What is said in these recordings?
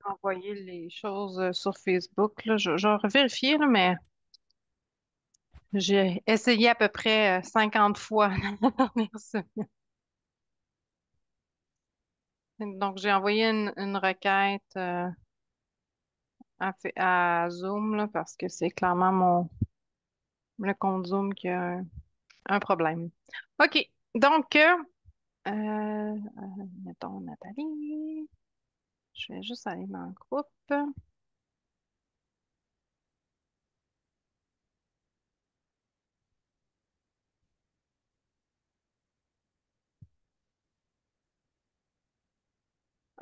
envoyer les choses sur Facebook, là. Je vais vérifier, là, mais j'ai essayé à peu près 50 fois la dernière semaine. Donc, j'ai envoyé une requête à Zoom là, parce que c'est clairement le compte Zoom qui a un problème. OK. Donc, mettons Nathalie. Je vais juste aller dans le groupe.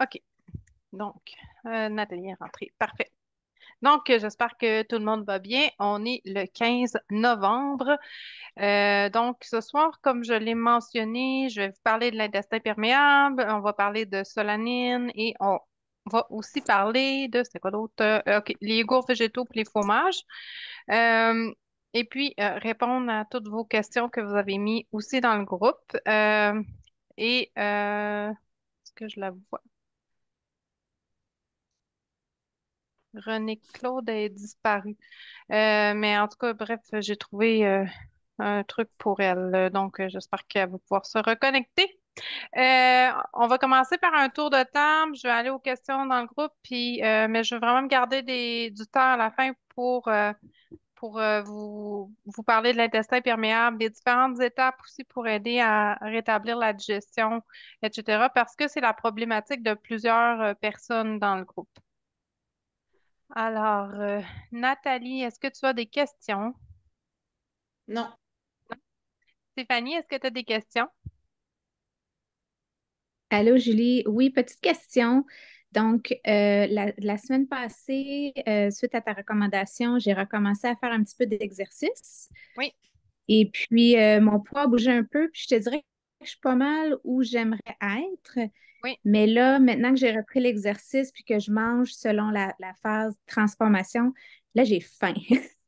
OK. Donc, Nathalie est rentrée. Parfait. Donc, j'espère que tout le monde va bien. On est le 15 novembre. Donc, ce soir, comme je l'ai mentionné, je vais vous parler de l'intestin perméable. On va parler de solanine et on va aussi parler de, c'était quoi d'autre? OK, les yogourts végétaux et les fromages. Euh, et puis, répondre à toutes vos questions que vous avez mis aussi dans le groupe. Est-ce que je la vois? René Claude est disparu. Mais en tout cas, bref, j'ai trouvé un truc pour elle. Donc, j'espère qu'elle va pouvoir se reconnecter. On va commencer par un tour de table. Je vais aller aux questions dans le groupe, mais je vais vraiment me garder du temps à la fin pour vous parler de l'intestin perméable, des différentes étapes aussi pour aider à rétablir la digestion, etc., parce que c'est la problématique de plusieurs personnes dans le groupe. Alors, Nathalie, est-ce que tu as des questions? Non. Stéphanie, est-ce que tu as des questions? Allô, Julie. Oui, petite question. Donc, la semaine passée, suite à ta recommandation, j'ai recommencé à faire un petit peu d'exercice. Oui, Et puis, mon poids a bougé un peu. Puis, je te dirais que je suis pas mal où j'aimerais être. oui. Mais là, maintenant que j'ai repris l'exercice puis que je mange selon la phase transformation, là, j'ai faim.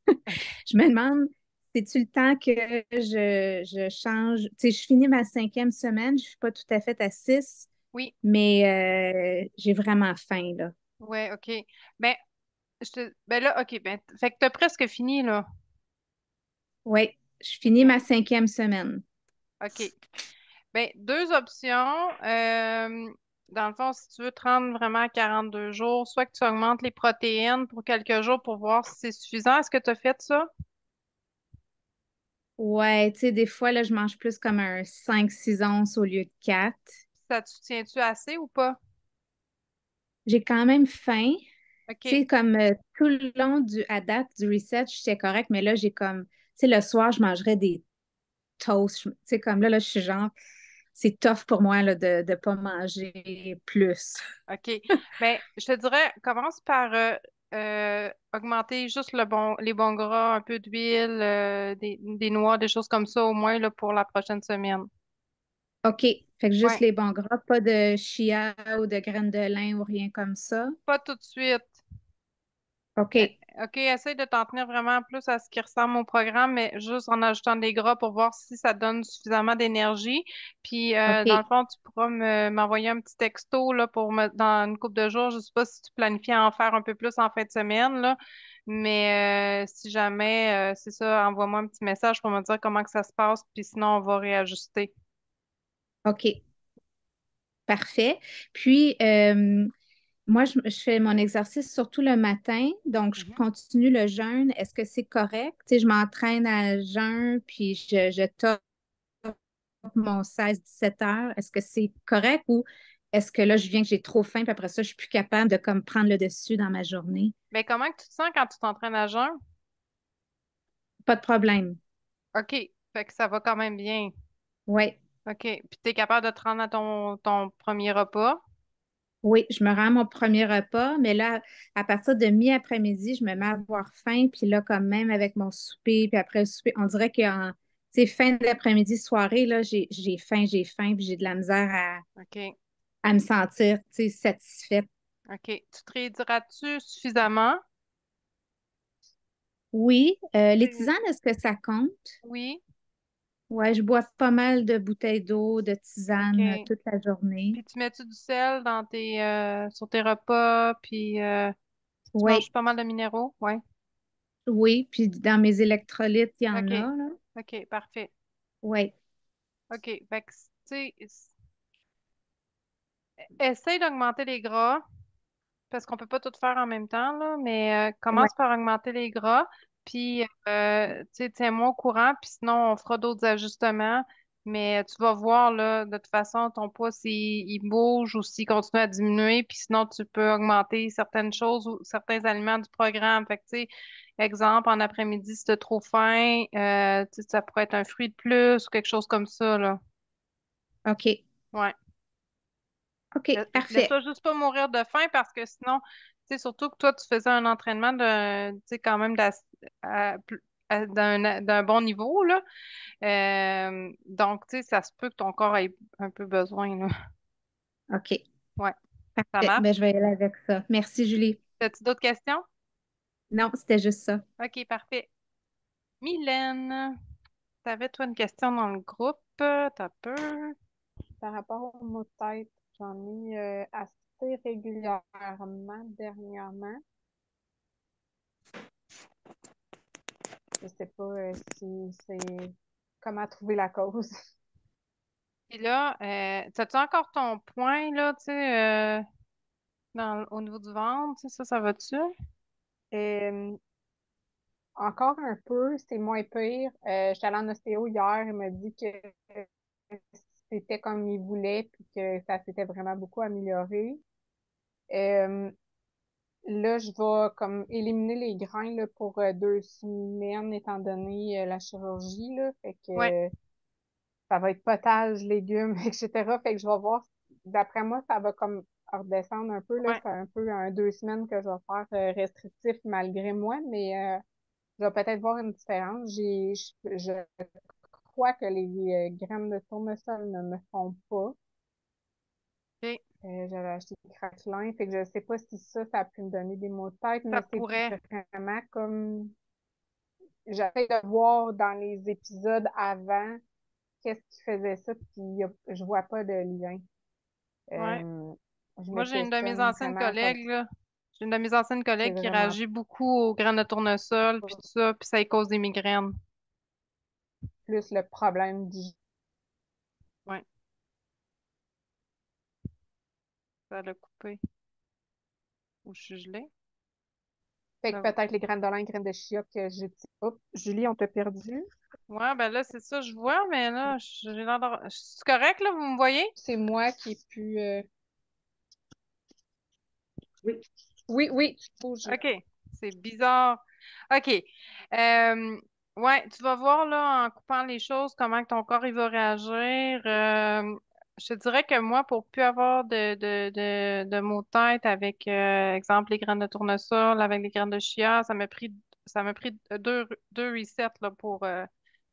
OK. Je me demande, c'est-tu le temps que je change? Tu sais, je finis ma 5e semaine, je suis pas tout à fait à 6, Oui, mais j'ai vraiment faim, là. ouais, OK. Ben, ben là, OK, ben, fait que t'as presque fini, là. Oui, je finis OK. ma 5e semaine. OK. Ben, deux options. Dans le fond, si tu veux te rendre vraiment à 42 jours, soit que tu augmentes les protéines pour quelques jours pour voir si c'est suffisant. Est-ce que tu as fait ça? Ouais, tu sais, des fois, là, je mange plus comme un 5-6 onces au lieu de 4. Ça te soutient-tu assez ou pas? J'ai quand même faim. Tu OK. sais, comme tout le long à date du reset, j'étais correct, mais là, j'ai comme, tu sais, le soir, je mangerais des toasts. Tu sais, comme là, je suis genre, c'est tough pour moi là, de ne pas manger plus. OK. Ben, je te dirais, commence par augmenter juste les bons gras, un peu d'huile, des noix, des choses comme ça au moins là, pour la prochaine semaine. OK. Fait que juste Ouais. les bons gras, pas de chia ou de graines de lin ou rien comme ça. Pas tout de suite. Euh, OK. OK, essaye de t'en tenir vraiment plus à ce qui ressemble au programme, mais juste en ajoutant des gras pour voir si ça donne suffisamment d'énergie. Puis, dans le OK. fond, tu pourras m'envoyer un petit texto là, dans une couple de jours. Je sais pas si tu planifies à en faire un peu plus en fin de semaine, là, mais si jamais c'est ça, envoie-moi un petit message pour me dire comment que ça se passe, puis sinon, on va réajuster. OK. Parfait. Puis, moi, je fais mon exercice surtout le matin, donc je Mhm. continue le jeûne. Est-ce que c'est correct? Tu sais, je m'entraîne à jeûne, puis je top mon 16-17 heures. Est-ce que c'est correct ou est-ce que là, je viens que j'ai trop faim, puis après ça, je suis plus capable de comme prendre le dessus dans ma journée? Mais comment que tu te sens quand tu t'entraînes à jeun? Pas de problème. OK, fait que ça va quand même bien. Oui, OK. Puis tu es capable de te rendre à ton premier repas. oui, je me rends à mon premier repas, mais là, à partir de mi-après-midi, je me mets à avoir faim, puis là, comme même avec mon souper, puis après le souper, on dirait qu'en, tu sais, fin d'après-midi, soirée, là, j'ai faim, puis j'ai de la misère OK. à me sentir, tu sais, satisfaite. OK. Tu te réhydrates-tu suffisamment? Oui, les C'est- tisanes, est-ce que ça compte? Oui. Ouais, je bois pas mal de bouteilles d'eau, de tisane OK. toute la journée. Puis tu mets-tu du sel sur tes repas, puis tu manges Oui, pas mal de minéraux? Ouais. oui, puis dans mes électrolytes, il y en OK. a, là. OK, parfait. Oui, OK. Fait que, tu sais, essaye d'augmenter les gras, parce qu'on peut pas tout faire en même temps, là, mais oui, commence par augmenter les gras, puis tu sais, tiens-moi au courant, puis sinon on fera d'autres ajustements. Mais tu vas voir, là, de toute façon, ton poids, s'il bouge ou s'il continue à diminuer, puis sinon tu peux augmenter certaines choses ou certains aliments du programme. Fait que, tu sais, exemple, en après-midi, si tu as trop faim, tu sais, ça pourrait être un fruit de plus ou quelque chose comme ça, là. OK. Ouais. OK, Laisse-toi parfait. juste pas mourir de faim parce que sinon, tu sais, surtout que toi, tu faisais un entraînement tu sais, quand même d'un bon niveau, là. Donc, tu sais, ça se peut que ton corps ait un peu besoin, là. OK, Ouais, ça parfait. Ben, marche. je vais y aller avec ça. Merci, Julie. As-tu d'autres questions? Non, c'était juste ça. OK, parfait. Mylène, t'avais, toi, une question dans le groupe. T'as peu. Par rapport aux maux de tête, j'en ai assez régulièrement dernièrement. Je sais pas si c'est comment trouver la cause. Et là, as-tu encore ton point, là, tu sais, au niveau du ventre, tu sais, ça va-tu? Euh, Encore un peu, c'est moins pire. J'étais allée en ostéo hier, il m'a dit que c'était comme il voulait, puis que ça s'était vraiment beaucoup amélioré. Euh, Là, je vais comme éliminer les grains là, pour 2 semaines, étant donné la chirurgie, là. Fait Ouais. que ça va être potage, légumes, etc. Fait que je vais voir. D'après moi, ça va comme redescendre un peu, là. Ouais. C'est un peu 2 semaines que je vais faire restrictif malgré moi, mais je vais peut-être voir une différence. Je crois que les graines de tournesol ne me font pas. OK. J'avais acheté des craquelins, fait que je sais pas si ça a pu me donner des maux de tête, Ça mais c'est pourrait. vraiment comme j'essaie de voir dans les épisodes avant qu'est-ce qui faisait ça, puis je vois pas de lien. Ouais. Euh, je me Moi, j'ai une de mes questionne anciennes vraiment comme collègues, là. J'ai une de mes anciennes c'est collègues qui vraiment réagit beaucoup aux graines de tournesol, puis pas tout ça, puis ça lui cause des migraines. plus le problème du. Ouais, ça l'a coupé. Ou je suis gelée. Fait que Là, peut-être les graines de lin, graines de chia que j'ai. Oups, Julie, on t'a perdu. ouais, ben là, c'est ça, je vois, mais là, j'ai l'air de... C'est correct, là, vous me voyez? C'est moi qui ai pu. Oui, oui, oui, tu bouges. OK. C'est bizarre. OK. Ouais, tu vas voir, là, en coupant les choses, comment que ton corps, il va réagir. Je te dirais que moi, pour plus avoir de maux de tête avec, exemple, les graines de tournesol, avec les graines de chia, ça m'a pris deux resets, là, pour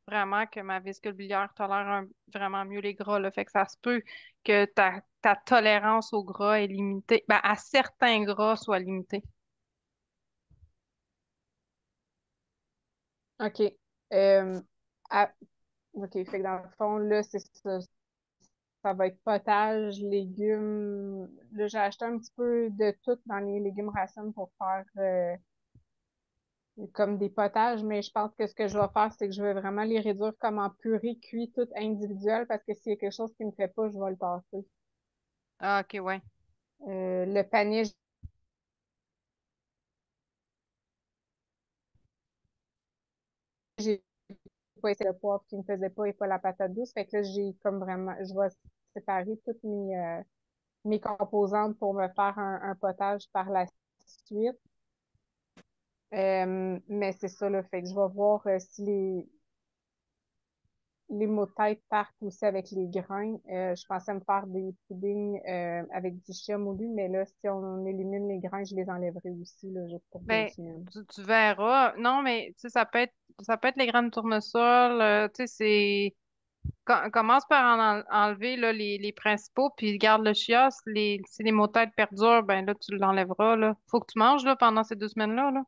vraiment que ma vésicule biliaire tolère vraiment mieux les gras, là. Fait que ça se peut que ta tolérance au gras est limitée. Ben, à certains gras soit limitée. OK. Euh, ah, OK, fait que dans le fond, là, c'est ça. Ça va être potage, légumes. Là, j'ai acheté un petit peu de tout dans les légumes racines pour faire comme des potages, mais je pense que ce que je vais faire, c'est que je vais vraiment les réduire comme en purée cuit, tout individuel, parce que s'il y a quelque chose qui me fait pas, je vais le tasser. Ah, OK, ouais. Le panier, j'ai pas essayé le poivre qui me faisait pas et pas la patate douce. Fait que là, j'ai comme vraiment, je vais séparer toutes mes composantes pour me faire un potage par la suite. Mais c'est ça, là. Fait que je vais voir si les maux de tête partent aussi avec les grains. Je pensais me faire des puddings avec du chia moulu, mais là, si on élimine les grains, je les enlèverai aussi, là, juste pour deux Ben, semaines. tu verras. Non, mais tu sais, ça peut être les graines de tournesol. Tu sais, commence par enlever là, les principaux, puis garde le chia. Si les maux de tête perdurent, ben là, tu l'enlèveras, là. Faut que tu manges, là, pendant ces 2 semaines-là, là.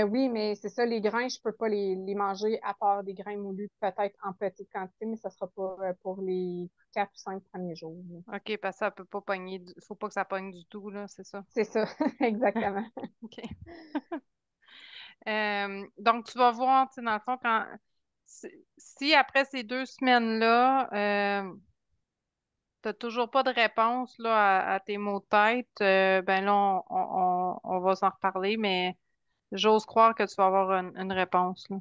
Oui, mais c'est ça, les grains, je peux pas les manger à part des grains moulus, peut-être en petite quantité, mais ça sera pas pour les 4 ou 5 premiers jours, là. OK, parce que ça peut pas pogner, faut pas que ça pogne du tout, là, c'est ça. C'est ça, exactement. OK. Donc, tu vas voir, tu sais, dans le fond, si, si après ces 2 semaines-là, t'as toujours pas de réponse là, à tes maux de tête, ben là, on va s'en reparler, mais j'ose croire que tu vas avoir une réponse, là.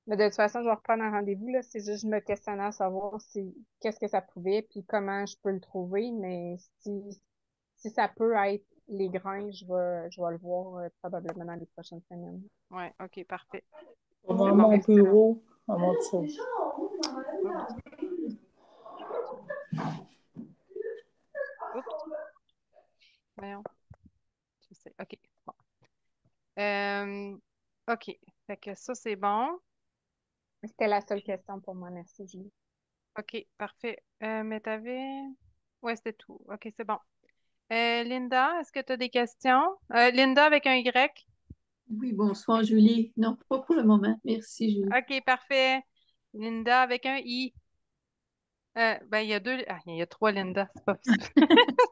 Mais de toute façon, je vais reprendre un rendez-vous, là. C'est juste, je me questionnais à savoir qu'est-ce que ça pouvait, puis comment je peux le trouver, mais si ça peut être les grains, je vais le voir probablement dans les prochaines semaines. Ouais, OK, parfait. C'est Dans bon, mon excellent. bureau, à mon tir. Oups, oups, voyons, je sais. OK, bon. Euh, OK, fait que ça, c'est bon. C'était la seule question pour moi. Merci, Julie. OK, parfait. Mais t'avais... Ouais, c'était tout. OK, c'est bon. Linda, est-ce que tu as des questions? Linda avec un Y. Oui, bonsoir, Julie. Non, pas pour le moment. Merci, Julie. OK, parfait. Linda avec un I. Ben, il y a deux... Ah, il y a trois Linda. C'est pas possible.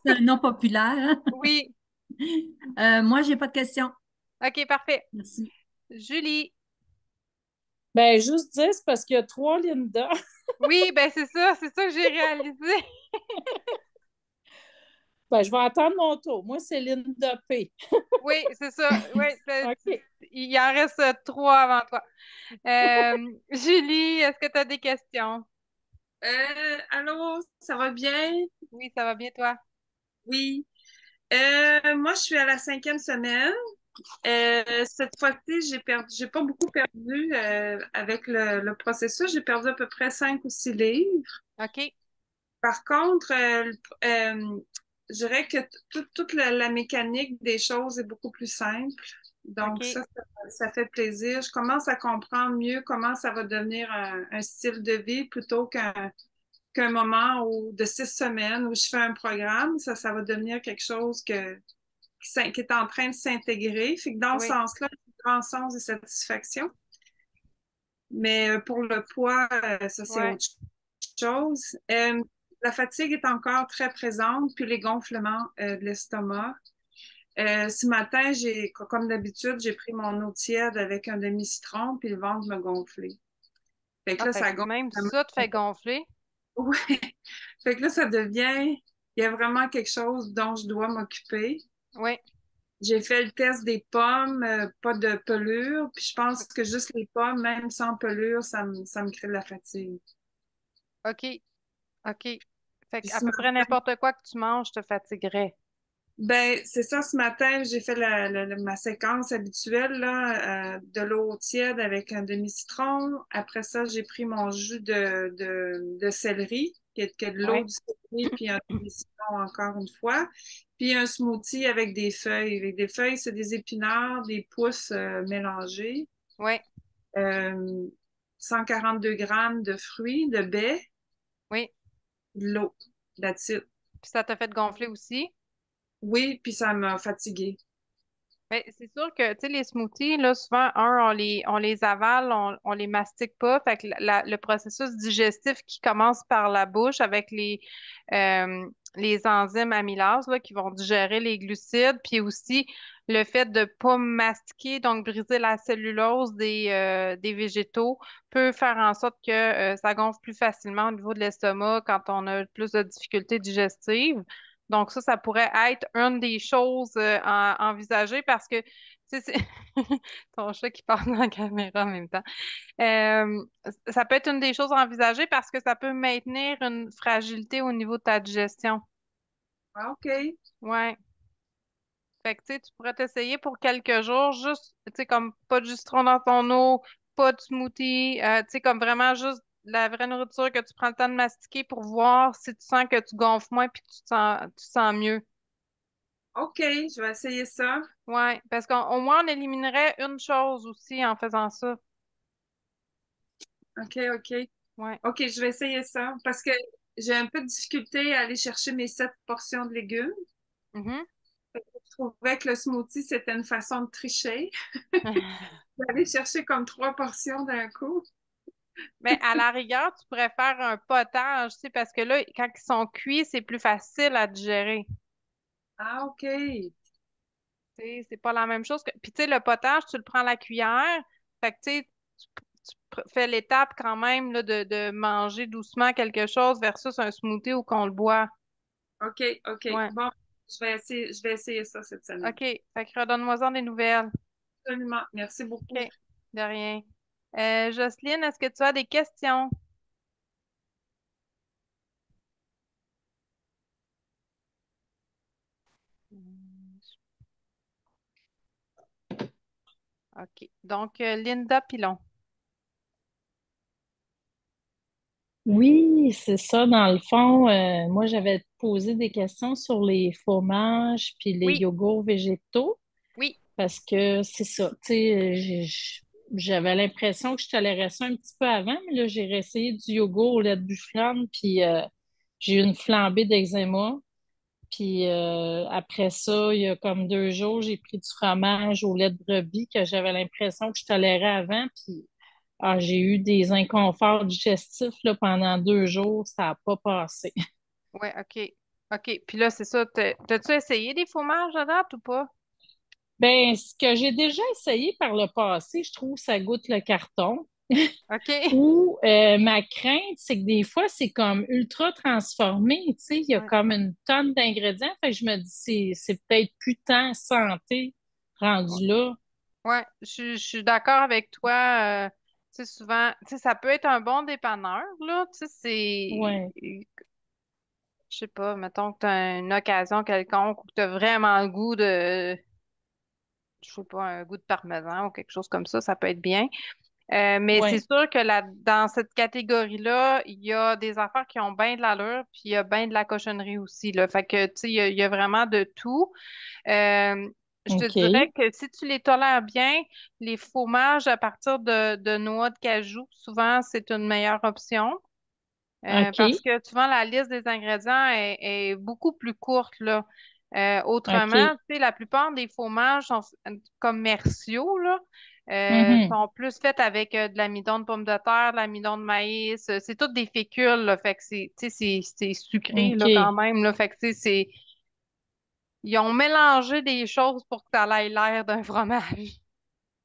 C'est un nom populaire, Oui. hein? Moi, j'ai pas de questions. OK, parfait. Merci. Julie. Ben, juste dire, c'est parce qu'il y a 3 Linda. Oui, ben c'est ça que j'ai réalisé. Ben, je vais attendre mon tour. Moi, c'est Linda P. Oui, c'est ça. Oui, OK. il en reste trois avant toi. Julie, est-ce que tu as des questions? Allô, ça va bien? Oui, ça va bien, toi? Oui. Moi, je suis à la 5e semaine. Cette fois-ci, j'ai pas beaucoup perdu avec le processus. J'ai perdu à peu près 5 ou 6 livres. OK, Par contre, je dirais que toute la mécanique des choses est beaucoup plus simple. Donc, OK, ça fait plaisir. Je commence à comprendre mieux comment ça va devenir un style de vie plutôt qu'un moment de 6 semaines où je fais un programme. Ça va devenir quelque chose qui est en train de s'intégrer. Fait que dans ce oui, sens-là, j'ai un grand sens de satisfaction. Mais pour le poids, ça, c'est ouais. autre chose. La fatigue est encore très présente, puis les gonflements de l'estomac. Ce matin, comme d'habitude, j'ai pris mon eau tiède avec un demi-citron, puis le ventre me gonflait. Fait que Ah, là, fait ça que gonfle même vraiment. ça te fait gonfler. Ouais. Fait que là, il y a vraiment quelque chose dont je dois m'occuper. Oui, J'ai fait le test des pommes, pas de pelure, puis je pense que juste les pommes, même sans pelure, ça me crée de la fatigue. OK, OK. Fait Puis qu'à peu près n'importe quoi que tu manges te fatiguerait. ben, c'est ça, ce matin, j'ai fait ma séquence habituelle, là, de l'eau tiède avec un demi-citron. Après ça, j'ai pris mon jus de céleri, qui est de l'eau Oui, du céleri, puis un demi-citron encore une fois. Puis un smoothie avec des feuilles. Avec des feuilles, c'est des épinards, des pousses mélangées. oui, Euh, 142 grammes de fruits, de baies, oui. de l'eau. That's it. Puis ça t'a fait gonfler aussi. Oui, puis ça m'a fatiguée. Ben, c'est sûr que, tu sais, les smoothies, là, souvent, on les avale, on les mastique pas. Fait que le processus digestif qui commence par la bouche avec les enzymes amylases, là, qui vont digérer les glucides, puis aussi le fait de pas mastiquer, donc briser la cellulose des végétaux, peut faire en sorte que, ça gonfle plus facilement au niveau de l'estomac quand on a plus de difficultés digestives. Donc ça pourrait être une des choses à envisager parce que, tu sais, c'est ton chat qui parle dans la caméra en même temps. Euh, Ça peut être une des choses à envisager parce que ça peut maintenir une fragilité au niveau de ta digestion. Ah, OK. Ouais. Fait que, tu sais, tu pourrais t'essayer pour quelques jours, juste, tu sais, comme pas de jus de citron dans ton eau, pas de smoothie, tu sais, comme vraiment juste la vraie nourriture que tu prends le temps de mastiquer pour voir si tu sens que tu gonfles moins puis que tu te sens mieux. OK, je vais essayer ça. Ouais, parce qu'au moins on éliminerait une chose aussi en faisant ça. OK, OK. Ouais. OK, je vais essayer ça parce que j'ai un peu de difficulté à aller chercher mes 7 portions de légumes. Mhm. trouvais que le smoothie, c'était une façon de tricher. D'aller chercher comme 3 portions d'un coup. Mais à la rigueur, tu pourrais faire un potage, tu sais, parce que là, quand ils sont cuits, c'est plus facile à digérer. Ah, OK. Tu sais, c'est pas la même chose que. Puis tu sais, le potage, tu le prends à la cuillère. Fait que tu sais, fais l'étape quand même là, de manger doucement quelque chose versus un smoothie où qu'on le boit. OK, OK. Ouais. Bon, je vais essayer ça cette semaine. OK. Fait que redonne-moi-en des nouvelles. Absolument. Merci beaucoup. OK. De rien. Jocelyne, est-ce que tu as des questions? OK. Donc, Linda Pilon. Oui, c'est ça. Dans le fond, moi, j'avais posé des questions sur les fromages puis les Oui, yogourts végétaux oui. parce que c'est ça. Tu sais, j'avais l'impression que je tolérais ça un petit peu avant, mais là, j'ai réessayé du yogourt au lait de bufflane puis j'ai eu une flambée d'eczéma. Puis après ça, il y a comme 2 jours, j'ai pris du fromage au lait de brebis que j'avais l'impression que je tolérais avant. Puis j'ai eu des inconforts digestifs là, pendant 2 jours. Ça n'a pas passé. Ouais, OK. OK. Puis là, c'est ça. T'as-tu essayé des fromages à date ou pas? Ben, ce que j'ai déjà essayé par le passé, je trouve que ça goûte le carton. OK. Ou ma crainte, c'est que des fois, c'est comme ultra transformé. Tu sais, il y a Ouais. comme une tonne d'ingrédients. Fait que je me dis, c'est peut-être plus tant santé rendu là. Ouais, je suis d'accord avec toi. Tu sais, souvent, tu sais, ça peut être un bon dépanneur, là. Tu sais, Ouais. je sais pas, mettons que tu as une occasion quelconque ou que tu as vraiment le goût je sais pas, un goût de parmesan ou quelque chose comme ça peut être bien. Mais c'est Ouais. sûr que dans cette catégorie-là, il y a des affaires qui ont bien de l'allure, puis il y a bien de la cochonnerie aussi, là. Fait que, tu sais, il y a vraiment de tout. Euh, je te dirais OK. que si tu les tolères bien, les fromages à partir de noix de cajou, souvent, c'est une meilleure option. Parce OK. que souvent, la liste des ingrédients est beaucoup plus courte, là. Autrement, OK. tu sais, la plupart des fromages sont commerciaux, là, Mhm. sont plus faits avec de l'amidon de pomme de terre, de l'amidon de maïs. C'est toutes des fécules, là. Fait que tu sais, c'est sucré, là, quand OK. même, là. Fait que, tu sais, ils ont mélangé des choses pour que ça ait l'air d'un fromage.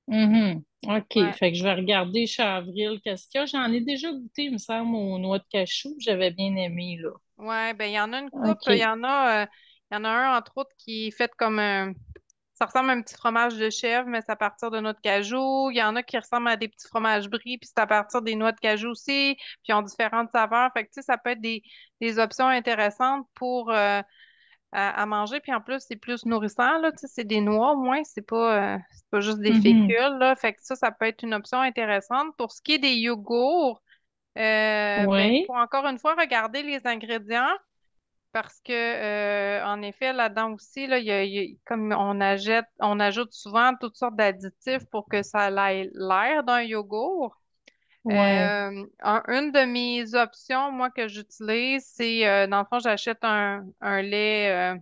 Mhm. OK. Ouais. Fait que je vais regarder chez Avril qu'est-ce qu'il y a. J'en ai déjà goûté, il me semble, aux noix de cachou. J'avais bien aimé, là. Ouais, ben il y en a une coupe, OK. il y en a un entre autres qui est fait comme ça ressemble à un petit fromage de chèvre, mais c'est à partir de noix de cajou. Il y en a qui ressemblent à des petits fromages brie, puis c'est à partir des noix de cajou aussi, puis ils ont différentes saveurs. Fait que tu sais, ça peut être des options intéressantes pour à manger, puis en plus c'est plus nourrissant là, tu sais, c'est des noix au moins, c'est pas juste des Mhm. fécules là. Fait que ça peut être une option intéressante. Pour ce qui est des yogourts, ben il Oui. faut encore une fois regarder les ingrédients. Parce que, en effet, là-dedans aussi, là, comme on ajoute souvent toutes sortes d'additifs pour que ça ait l'air d'un yogourt. Ouais. Une de mes options, moi, que j'utilise, c'est, dans le fond, j'achète un lait,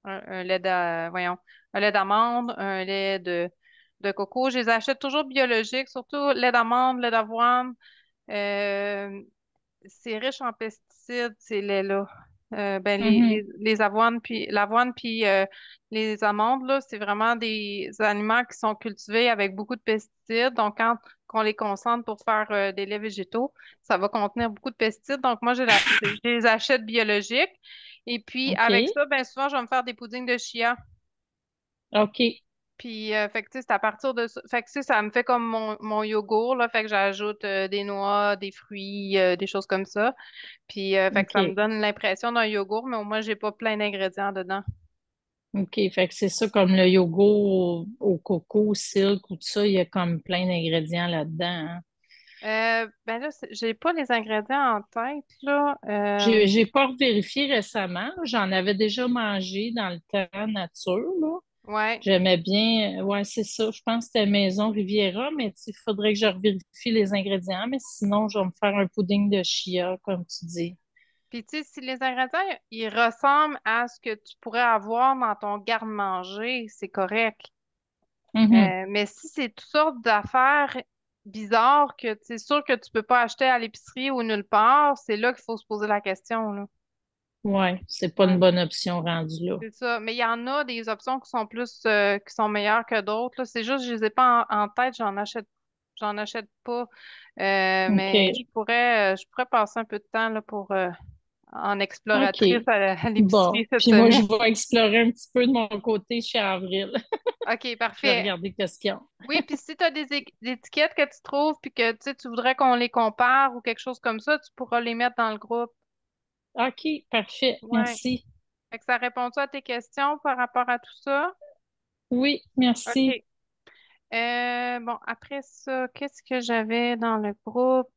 un lait voyons, un lait d'amande, un lait de coco. Je les achète toujours biologiques, surtout lait d'amande, lait d'avoine. Euh, c'est riche en pesticides, ces laits-là. Ben, Mhm. les avoines, puis l'avoine, puis les amandes, là, c'est vraiment des aliments qui sont cultivés avec beaucoup de pesticides. Donc, quand on les concentre pour faire des laits végétaux, ça va contenir beaucoup de pesticides. Donc, moi, je les achète biologiques. Et puis, avec OK. ça, ben, souvent, je vais me faire des puddings de chia. OK. Puis, fait que, tu sais, c'est à partir de ça. Fait que, tu sais, ça me fait comme mon yogourt, là. Fait que j'ajoute des noix, des fruits, des choses comme ça. Puis, fait que ça me OK. donne l'impression d'un yogourt, mais au moins, j'ai pas plein d'ingrédients dedans. OK. Fait que c'est ça, comme le yogourt au coco, au silk ou tout ça, il y a comme plein d'ingrédients là-dedans, hein. Ben là, j'ai pas les ingrédients en tête, là. J'ai pas vérifié récemment. J'en avais déjà mangé dans le temps nature, là. Ouais. J'aimais bien, ouais, c'est ça. Je pense que c'était Maison Riviera, mais il faudrait que je revérifie les ingrédients. Mais sinon, je vais me faire un pudding de chia, comme tu dis. Puis, tu sais, si les ingrédients, ils ressemblent à ce que tu pourrais avoir dans ton garde-manger, c'est correct. Mhm. Mais si c'est toutes sortes d'affaires bizarres que c'est sûr que tu peux pas acheter à l'épicerie ou nulle part, c'est là qu'il faut se poser la question, là. Ouais, c'est pas une Ouais, bonne option rendue là. c'est ça. Mais il y en a des options qui sont plus, qui sont meilleures que d'autres, là. C'est juste, je les ai pas en tête, j'en achète pas. Mais OK. je pourrais passer un peu de temps, là, pour, en OK. exploratrice à Bon. l'épicerie cette Puis moi, semaine. je vais explorer un petit peu de mon côté chez Avril. OK, Je vais parfait. regarder qu'est-ce qu'ils ont. Oui, puis si tu as des étiquettes que tu trouves puis que tu sais, tu voudrais qu'on les compare ou quelque chose comme ça, tu pourras les mettre dans le groupe. OK, parfait. Ouais. Merci. Fait que ça répond-tu à tes questions par rapport à tout ça? Oui, merci. OK. Bon, après ça, qu'est-ce que j'avais dans le groupe?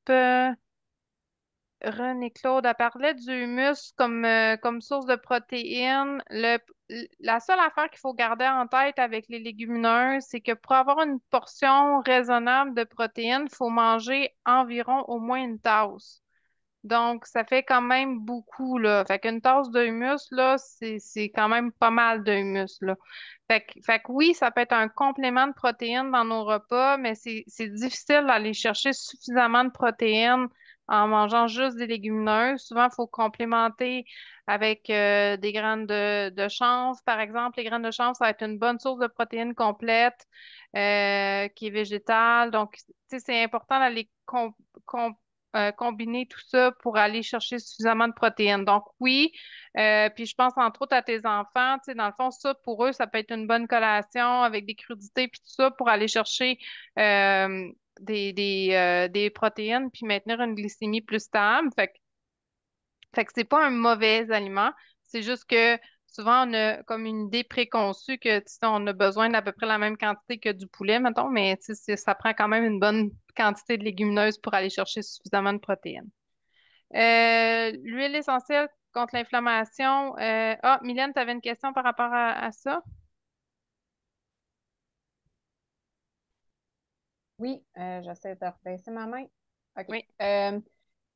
René Claude, elle parlait du humus comme source de protéines. La seule affaire qu'il faut garder en tête avec les légumineuses, c'est que pour avoir une portion raisonnable de protéines, il faut manger environ au moins une tasse. Donc, ça fait quand même beaucoup, là. Fait qu'une tasse de humus, là, c'est quand même pas mal de humus, là. Fait que oui, ça peut être un complément de protéines dans nos repas, mais c'est difficile d'aller chercher suffisamment de protéines en mangeant juste des légumineuses. Souvent, il faut complémenter avec des graines de chanvre, par exemple. Les graines de chanvre, ça va être une bonne source de protéines complète qui est végétale. Donc, tu sais, c'est important d'aller combiner tout ça pour aller chercher suffisamment de protéines. Donc oui, puis je pense entre autres à tes enfants, tu sais, dans le fond, ça pour eux, ça peut être une bonne collation avec des crudités puis tout ça pour aller chercher des protéines puis maintenir une glycémie plus stable. Fait que c'est pas un mauvais aliment, c'est juste que souvent on a comme une idée préconçue que tu sais, on a besoin d'à peu près la même quantité que du poulet, mettons, mais tu sais, ça prend quand même une bonne quantité de légumineuses pour aller chercher suffisamment de protéines. L'huile essentielle contre l'inflammation. Mylène, tu avais une question par rapport à ça? Oui, j'essaie de rebaisser ma main. OK. Oui.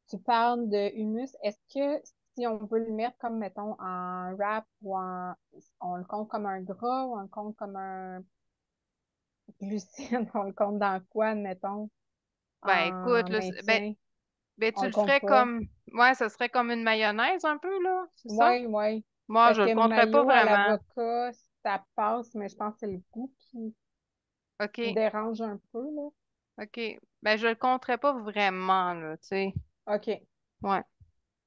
Tu parles de humus. Est-ce que si on veut le mettre comme, mettons, en wrap ou on le compte comme un gras ou on le compte comme un glucide, on le compte dans quoi, mettons, Ben écoute, en là, maintien? tu On le le compte ferais pas. comme. Ouais, ça serait comme une mayonnaise un peu, là, c'est ça? Oui, oui. Moi, Parce je le que compterais pas mayo à vraiment. l'avocat, ça passe, mais je pense que c'est le goût qui me OK. dérange un peu, là. OK. Ben, je le compterais pas vraiment, là, tu sais. OK. Ouais.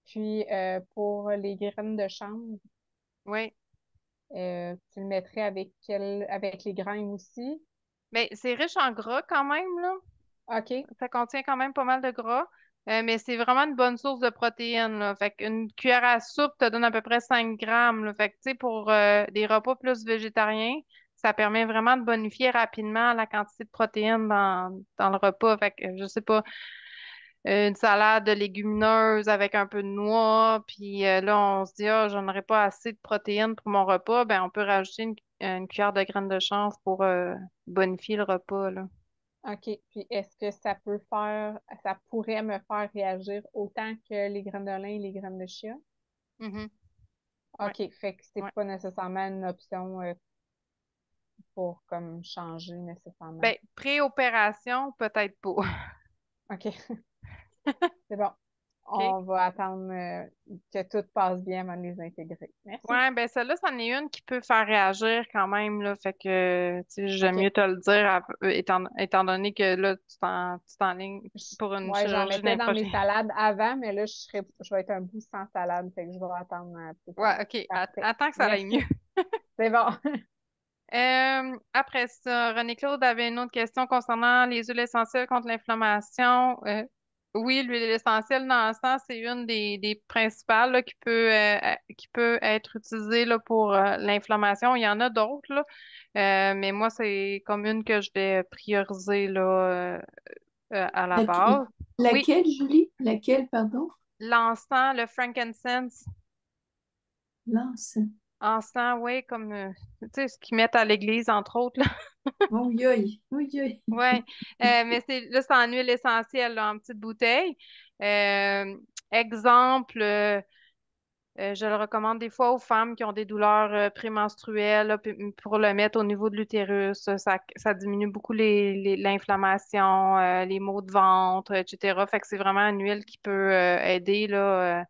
Puis, pour les graines de chanvre, Oui. tu le mettrais avec les graines aussi? Mais c'est riche en gras quand même, là. OK. Ça contient quand même pas mal de gras. Mais c'est vraiment une bonne source de protéines, là. Fait qu'une cuillère à soupe te donne à peu près 5 grammes, là. Fait que, tu sais, pour des repas plus végétariens, ça permet vraiment de bonifier rapidement la quantité de protéines dans le repas. Fait que, je sais pas, une salade de légumineuses avec un peu de noix, puis là, on se dit, ah, j'en aurais pas assez de protéines pour mon repas, ben, on peut rajouter une cuillère de graines de chanvre pour bonifier le repas, là. OK. Puis, est-ce que ça pourrait me faire réagir autant que les graines de lin et les graines de chia? Mhm. Ouais, OK. Fait que c'est ouais. pas nécessairement une option, pour comme changer nécessairement. Ben, pré-opération, peut-être pas. OK. C'est bon. OK? On va attendre, que tout passe bien avant de les intégrer. Merci. Ouais, ben celle-là, c'en est une qui peut faire réagir quand même, là. Fait que, tu sais, j'aime OK. mieux te le dire, étant donné que là, tu t'enlignes pour une Ouais, j'en chirurgie mettais l'année dans mes prochaine. salades avant, mais là, je vais être un bout sans salade, fait que je vais attendre, plus tard. Ouais, OK. Parfait. Attends que ça aille mieux. Merci. C'est bon. Après ça, René-Claude avait une autre question concernant les huiles essentielles contre l'inflammation. Oui, l'huile essentielle dans le sang, c'est une des principales là, qui peut être utilisée là, pour l'inflammation. Il y en a d'autres, là, mais moi, c'est comme une que je vais prioriser là, à la Laquelle, base. Oui, laquelle, Julie? Laquelle, pardon? l'encens, le frankincense. Lance. Encens, oui, comme tu sais, ce qu'ils mettent à l'église, entre autres. Oui, oui, oui, oui. Ouais, mais c'est en huile essentielle, là, en petite bouteille. Euh, Exemple, Je le recommande des fois aux femmes qui ont des douleurs prémenstruelles là, pour le mettre au niveau de l'utérus. Ça diminue beaucoup l'inflammation, les maux de ventre, etc. Fait que c'est vraiment une huile qui peut aider là,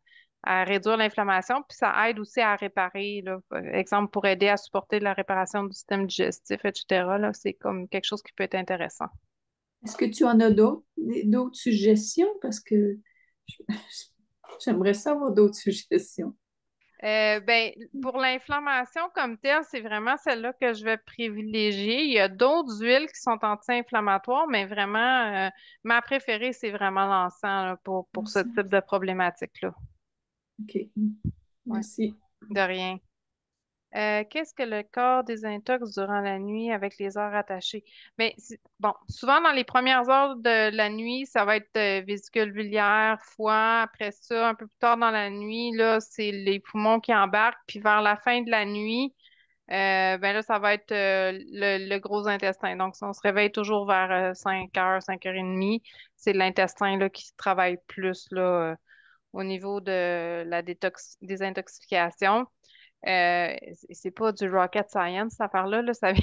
à réduire l'inflammation. Puis ça aide aussi à réparer, là. Par exemple, pour aider à supporter la réparation du système digestif, etc. Là, c'est comme quelque chose qui peut être intéressant. Est-ce que tu en as d'autres suggestions? Parce que j'aimerais savoir d'autres suggestions. Ben, pour l'inflammation comme telle, c'est vraiment celle-là que je vais privilégier. Il y a d'autres huiles qui sont anti-inflammatoires, mais vraiment, ma préférée, c'est vraiment l'encens là, pour ce type de problématique-là. OK. Ouais, Merci. de rien. Qu'est-ce que le corps désintoxe durant la nuit avec les heures attachées? Mais bon, souvent dans les premières heures de la nuit, ça va être vésicule biliaire, foie. Après ça, un peu plus tard dans la nuit, là, c'est les poumons qui embarquent. Puis vers la fin de la nuit, ben là, ça va être le gros intestin. Donc, si on se réveille toujours vers 5 heures, 5h30, c'est l'intestin là, qui travaille plus là, au niveau de la désintoxification. C'est pas du rocket science, cette affaire-là, là, ça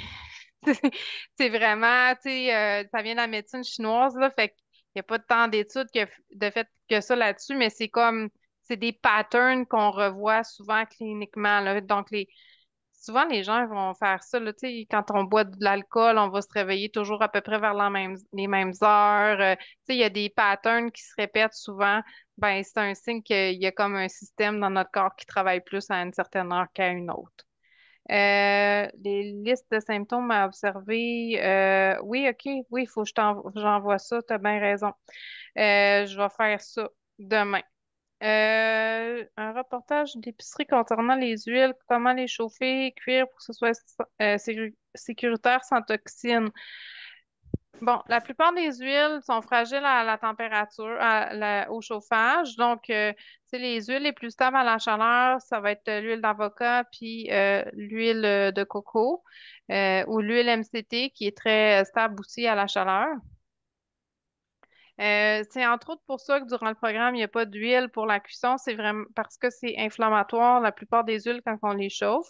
c'est vraiment, tu sais, ça vient de la médecine chinoise, là, fait qu'il n'y a pas tant d'études de fait que ça là-dessus, mais c'est des patterns qu'on revoit souvent cliniquement, là. Donc, souvent, les gens vont faire ça, là, tu sais, quand on boit de l'alcool, on va se réveiller toujours à peu près vers les mêmes heures. Tu sais, il y a des patterns qui se répètent souvent. Ben, c'est un signe qu'il y a comme un système dans notre corps qui travaille plus à une certaine heure qu'à une autre. Les listes de symptômes à observer. Oui, OK, oui, il faut que j'envoie ça, tu as bien raison. Je vais faire ça demain. Un reportage d'épicerie concernant les huiles, comment les chauffer, cuire pour que ce soit sécuritaire sans toxines. Bon, la plupart des huiles sont fragiles à la température, au chauffage. Donc, c'est les huiles les plus stables à la chaleur, ça va être l'huile d'avocat puis l'huile de coco ou l'huile MCT qui est très stable aussi à la chaleur. C'est entre autres pour ça que durant le programme, il n'y a pas d'huile pour la cuisson. C'est vraiment parce que c'est inflammatoire, la plupart des huiles, quand on les chauffe.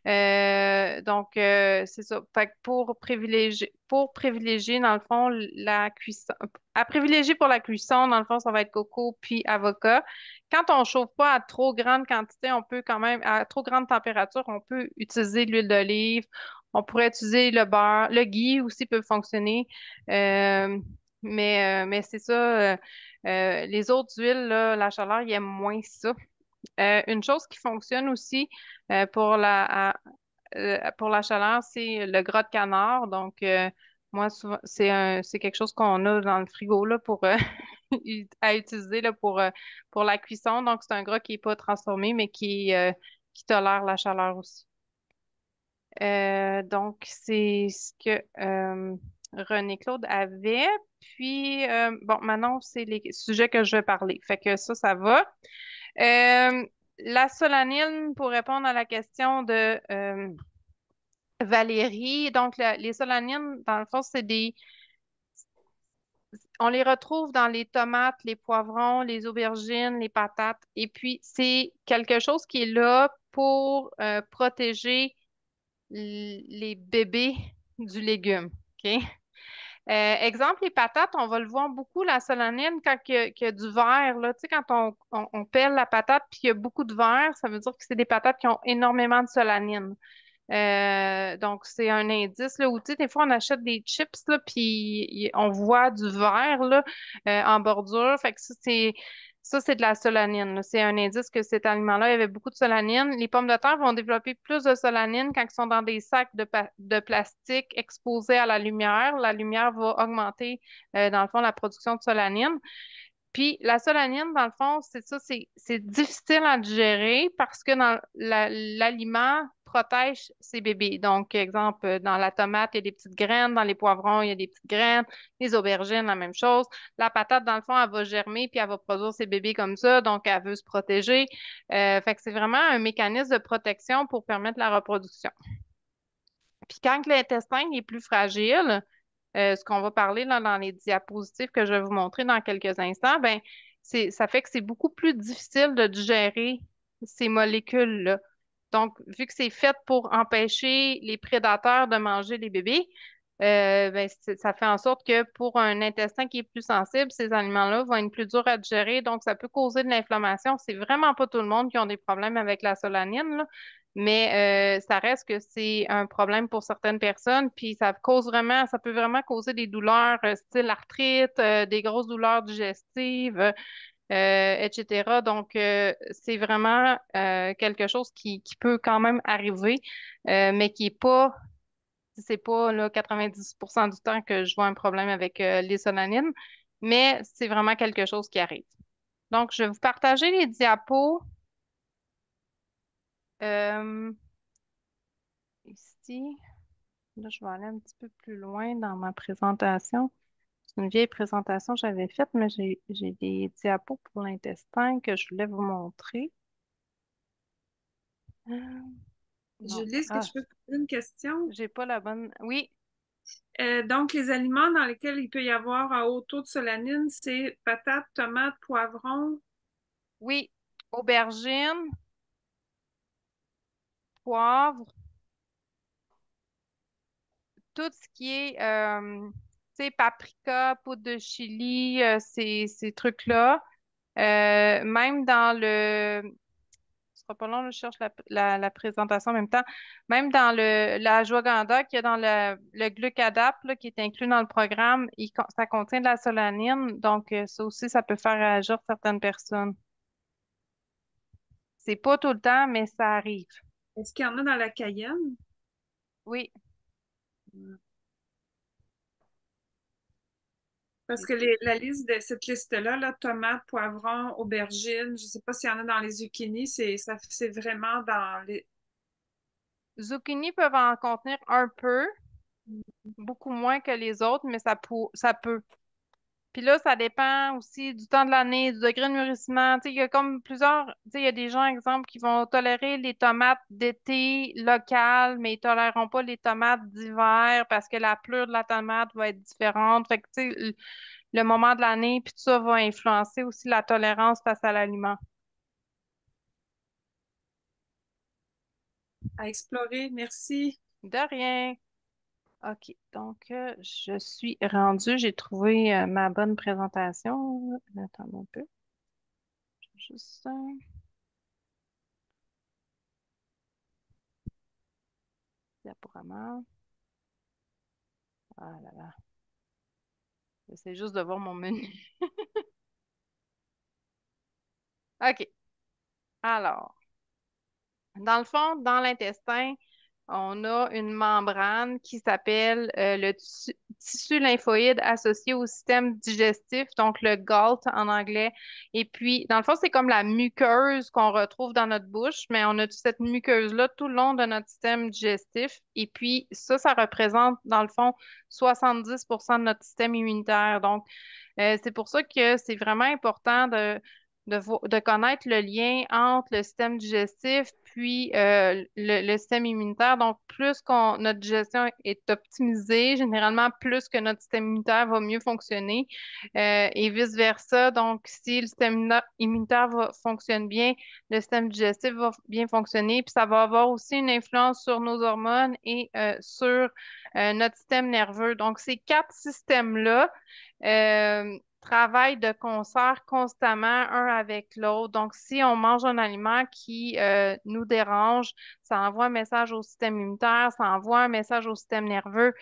Donc, c'est ça. Fait que pour privilégier, dans le fond, la cuisson, à privilégier pour la cuisson, dans le fond, ça va être coco puis avocat. Quand on chauffe pas à trop grande quantité, on peut quand même, à trop grande température, on peut utiliser l'huile d'olive. On pourrait utiliser le beurre. Le ghee aussi peut fonctionner. Euh, mais c'est ça. Les autres huiles, là, la chaleur, ils aiment moins ça. Une chose qui fonctionne aussi pour la chaleur, c'est le gras de canard. Donc, moi, souvent, c'est quelque chose qu'on a dans le frigo là, à utiliser là, pour la cuisson. Donc, c'est un gras qui n'est pas transformé, mais qui tolère la chaleur aussi. Donc, c'est ce que René-Claude avait. Puis, bon, maintenant, c'est les sujets que je vais parler. Fait que ça va. La solanine, pour répondre à la question de Valérie, donc les solanines, dans le fond, on les retrouve dans les tomates, les poivrons, les aubergines, les patates. Et puis, c'est quelque chose qui est là pour protéger les bébés du légume. OK? Exemple, les patates, on va le voir beaucoup, la solanine, quand il y a du verre, là, tu sais, quand on pèle la patate puis qu'il y a beaucoup de verre, ça veut dire que c'est des patates qui ont énormément de solanine. Donc, c'est un indice, là, où, tu sais, des fois, on achète des chips, là, puis on voit du verre, là, en bordure. Fait que ça, c'est de la solanine, là. C'est un indice que cet aliment-là, il y avait beaucoup de solanine. Les pommes de terre vont développer plus de solanine quand ils sont dans des sacs de plastique exposés à la lumière. La lumière va augmenter, dans le fond, la production de solanine. Puis la solanine, dans le fond, c'est ça, c'est difficile à digérer parce que l'aliment protège ses bébés. Donc, exemple, dans la tomate, il y a des petites graines, dans les poivrons, il y a des petites graines, les aubergines, la même chose. La patate, dans le fond, elle va germer puis elle va produire ses bébés comme ça, donc elle veut se protéger. Fait que c'est vraiment un mécanisme de protection pour permettre la reproduction. Puis quand l'intestin est plus fragile, ce qu'on va parler là, dans les diapositives que je vais vous montrer dans quelques instants, ben, ça fait que c'est beaucoup plus difficile de digérer ces molécules-là. Donc, vu que c'est fait pour empêcher les prédateurs de manger les bébés, ben, ça fait en sorte que pour un intestin qui est plus sensible, ces aliments-là vont être plus durs à digérer, donc ça peut causer de l'inflammation. C'est vraiment pas tout le monde qui a des problèmes avec la solanine, là, mais ça reste que c'est un problème pour certaines personnes, puis ça peut vraiment causer des douleurs style arthrite, des grosses douleurs digestives. Etc. Donc, c'est vraiment quelque chose qui peut quand même arriver, mais qui est pas, c'est pas là, 90% du temps que je vois un problème avec les solanines, mais c'est vraiment quelque chose qui arrive. Donc, je vais vous partager les diapos euh, ici. Là, je vais aller un petit peu plus loin dans ma présentation. C'est une vieille présentation que j'avais faite, mais j'ai des diapos pour l'intestin que je voulais vous montrer. Euh, non. Julie, est-ce que Ah, je peux te poser une question? j'ai pas la bonne. Oui, Donc, les aliments dans lesquels il peut y avoir un haut taux de solanine, c'est patates, tomates, poivrons. oui. Aubergine, poivre, tout ce qui est, tu sais, paprika, poudre de chili, ces trucs-là. Même dans le. Ce sera pas long, là, je cherche la présentation en même temps. Même dans la ashwagandha qu'il y a dans le glucadap, là, qui est inclus dans le programme, ça contient de la solanine. Donc, ça aussi, ça peut faire réagir certaines personnes. C'est pas tout le temps, mais ça arrive. Est-ce qu'il y en a dans la cayenne? Oui. Parce que la liste de cette liste-là, là, tomates, poivrons, aubergines, je ne sais pas s'il y en a dans les zucchinis, c'est vraiment dans les. Zucchini peuvent en contenir un peu, beaucoup moins que les autres, mais ça peut. Puis là, ça dépend aussi du temps de l'année, du degré de mûrissement. Tu sais, il y a comme plusieurs. Tu sais, il y a des gens, exemple, qui vont tolérer les tomates d'été locales, mais ils toléreront pas les tomates d'hiver parce que la pleure de la tomate va être différente. Fait que, tu sais, le moment de l'année, puis tout ça va influencer aussi la tolérance face à l'aliment. À explorer. Merci. De rien. OK. Donc, je suis rendue. J'ai trouvé ma bonne présentation. Attends un peu. Je vais juste. Diaporama. Ah là là. J'essaie juste de voir mon menu. OK. Alors, dans le fond, dans l'intestin, on a une membrane qui s'appelle le tissu lymphoïde associé au système digestif, donc le GALT en anglais. Et puis, dans le fond, c'est comme la muqueuse qu'on retrouve dans notre bouche, mais on a toute cette muqueuse-là tout le long de notre système digestif. Et puis, ça représente, dans le fond, 70% de notre système immunitaire. Donc, c'est pour ça que c'est vraiment important de connaître le lien entre le système digestif puis le système immunitaire. Donc, notre digestion est optimisée, généralement, plus que notre système immunitaire va mieux fonctionner et vice-versa. Donc, si le système immunitaire fonctionne bien, le système digestif va bien fonctionner, puis ça va avoir aussi une influence sur nos hormones et sur notre système nerveux. Donc, ces quatre systèmes-là travaillent de concert constamment un avec l'autre. Donc, si on mange un aliment qui nous dérange, ça envoie un message au système immunitaire, ça envoie un message au système nerveux,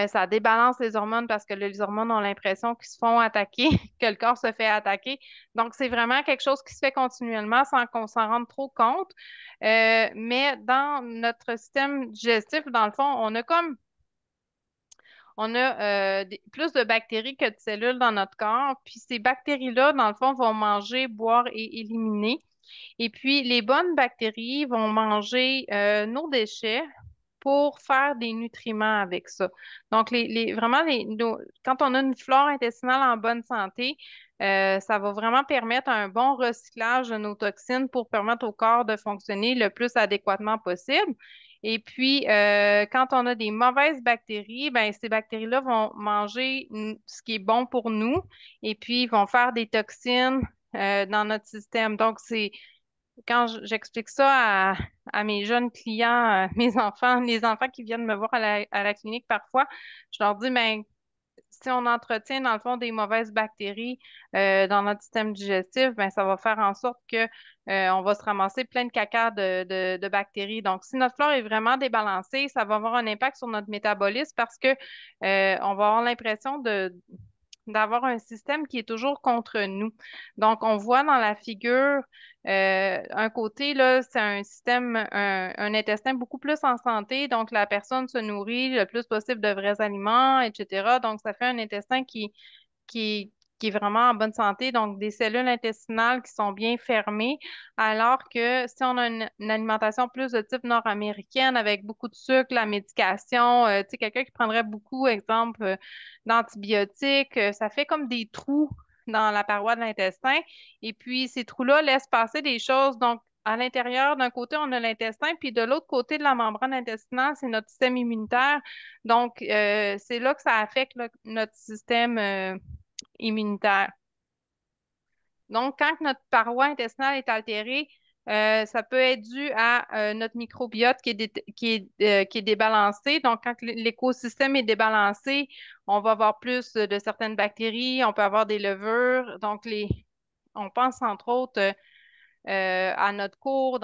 ça débalance les hormones parce que les hormones ont l'impression qu'ils se font attaquer, que le corps se fait attaquer. Donc, c'est vraiment quelque chose qui se fait continuellement sans qu'on s'en rende trop compte. Mais dans notre système digestif, dans le fond, on a plus de bactéries que de cellules dans notre corps. Puis ces bactéries-là, dans le fond, vont manger, boire et éliminer. Et puis les bonnes bactéries vont manger nos déchets pour faire des nutriments avec ça. Donc, vraiment, quand on a une flore intestinale en bonne santé, ça va vraiment permettre un bon recyclage de nos toxines pour permettre au corps de fonctionner le plus adéquatement possible. Et puis, quand on a des mauvaises bactéries, ben, ces bactéries-là vont manger ce qui est bon pour nous et puis ils vont faire des toxines dans notre système. Donc, j'explique ça à mes jeunes clients, mes enfants, les enfants qui viennent me voir à la clinique parfois, je leur dis, ben, si on entretient dans le fond des mauvaises bactéries dans notre système digestif, ben ça va faire en sorte que on va se ramasser plein de caca de bactéries. Donc, si notre flore est vraiment débalancée, ça va avoir un impact sur notre métabolisme parce que on va avoir l'impression d'avoir un système qui est toujours contre nous. Donc, on voit dans la figure un côté, là, c'est un système, un intestin beaucoup plus en santé. Donc, la personne se nourrit le plus possible de vrais aliments, etc. Donc, ça fait un intestin qui, qui est vraiment en bonne santé. Donc, des cellules intestinales qui sont bien fermées. Alors que si on a une alimentation plus de type nord-américaine avec beaucoup de sucre, la médication, tu sais, quelqu'un qui prendrait beaucoup, exemple, d'antibiotiques, ça fait comme des trous dans la paroi de l'intestin. Et puis, ces trous-là laissent passer des choses. Donc, à l'intérieur, d'un côté, on a l'intestin, puis de l'autre côté de la membrane intestinale, c'est notre système immunitaire. Donc, c'est là que ça affecte là, notre système immunitaire. Donc, quand notre paroi intestinale est altérée, ça peut être dû à notre microbiote qui est débalancé. Donc, quand l'écosystème est débalancé, on va avoir plus de certaines bactéries, on peut avoir des levures. Donc, on pense entre autres à notre cours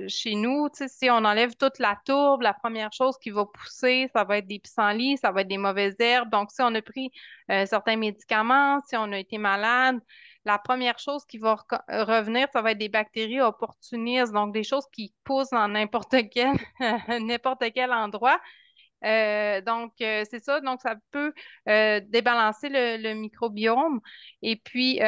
chez nous. Tu sais, si on enlève toute la tourbe, la première chose qui va pousser, ça va être des pissenlits, ça va être des mauvaises herbes. Donc, si on a pris certains médicaments, si on a été malade, la première chose qui va revenir, ça va être des bactéries opportunistes, donc des choses qui poussent dans n'importe quel, n'importe quel endroit. C'est ça. Donc, ça peut débalancer le microbiome. Et puis,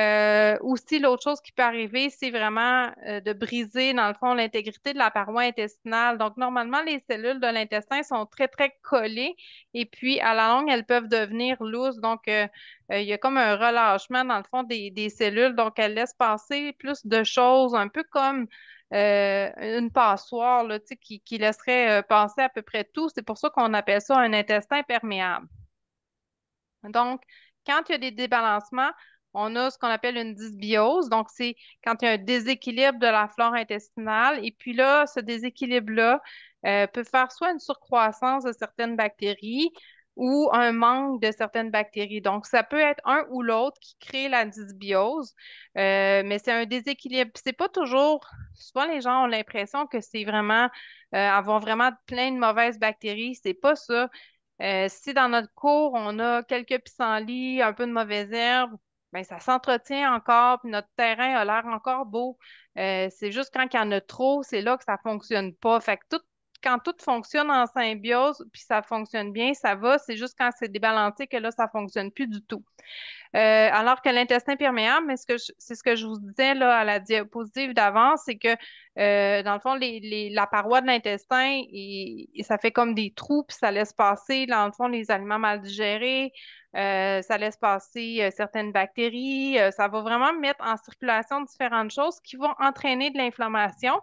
aussi, l'autre chose qui peut arriver, c'est vraiment de briser, dans le fond, l'intégrité de la paroi intestinale. Donc, normalement, les cellules de l'intestin sont très, très collées. Et puis, à la longue, elles peuvent devenir lousses. Donc, il y a comme un relâchement, dans le fond, des cellules. Donc, elles laissent passer plus de choses, un peu comme une passoire là, tu sais, qui laisserait passer à peu près tout. C'est pour ça qu'on appelle ça un intestin perméable. Donc, quand il y a des débalancements, on a ce qu'on appelle une dysbiose. Donc, c'est quand il y a un déséquilibre de la flore intestinale. Et puis là, ce déséquilibre-là peut faire soit une surcroissance de certaines bactéries ou un manque de certaines bactéries. Donc, ça peut être un ou l'autre qui crée la dysbiose, mais c'est un déséquilibre. Puis c'est pas toujours, souvent les gens ont l'impression que c'est vraiment, avoir vraiment plein de mauvaises bactéries. C'est pas ça. Si dans notre cours, on a quelques pissenlits, un peu de mauvaises herbes, ben ça s'entretient encore, puis notre terrain a l'air encore beau. C'est juste quand il y en a trop, c'est là que ça fonctionne pas. Fait que quand tout fonctionne en symbiose, puis ça fonctionne bien, ça va. C'est juste quand c'est débalancé que là, ça fonctionne plus du tout. Alors que l'intestin perméable, mais c'est ce que je vous disais là, à la diapositive d'avant, c'est que dans le fond, la paroi de l'intestin, ça fait comme des trous, puis ça laisse passer, dans le fond, les aliments mal digérés, ça laisse passer certaines bactéries, ça va vraiment mettre en circulation différentes choses qui vont entraîner de l'inflammation.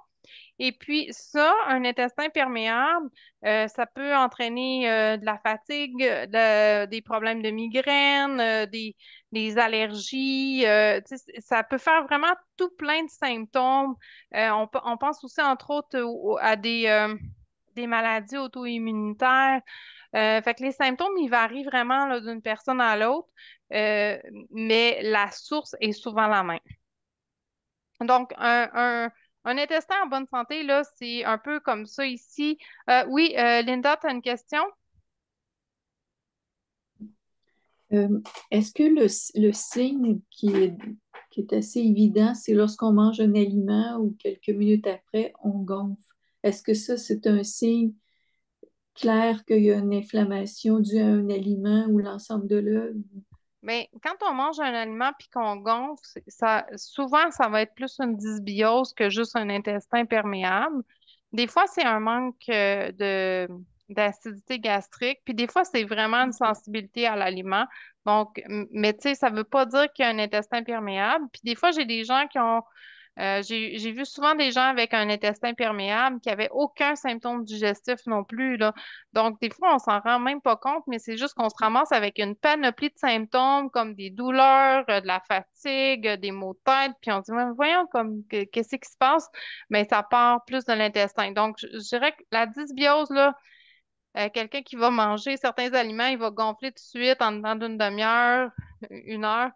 Et puis ça, un intestin perméable, ça peut entraîner de la fatigue, des problèmes de migraine, des allergies. Tu sais, ça peut faire vraiment tout plein de symptômes. On pense aussi entre autres à des maladies auto-immunitaires. Fait que les symptômes, ils varient vraiment là, d'une personne à l'autre, mais la source est souvent la même. Donc, un intestin en bonne santé, là, c'est un peu comme ça ici. Oui, Linda, tu as une question? Euh, Est-ce que le signe qui est assez évident, c'est lorsqu'on mange un aliment ou quelques minutes après, on gonfle? Est-ce que ça, c'est un signe clair qu'il y a une inflammation due à un aliment ou l'ensemble de l'œuvre? Mais quand on mange un aliment puis qu'on gonfle, souvent, ça va être plus une dysbiose que juste un intestin perméable. Des fois, c'est un manque d'acidité gastrique, puis des fois, c'est vraiment une sensibilité à l'aliment. Donc, mais tu sais, ça veut pas dire qu'il y a un intestin perméable. Puis des fois, j'ai des gens qui ont J'ai vu souvent des gens avec un intestin perméable qui avaient aucun symptôme digestif non plus, là. Donc, des fois, on s'en rend même pas compte, mais c'est juste qu'on se ramasse avec une panoplie de symptômes comme des douleurs, de la fatigue, des maux de tête, puis on se dit, mais voyons, comme, qu'est-ce qui se passe? Mais ça part plus de l'intestin. Donc, je dirais que la dysbiose, là, quelqu'un qui va manger certains aliments, il va gonfler tout de suite en dedans d'une demi-heure, 1 heure.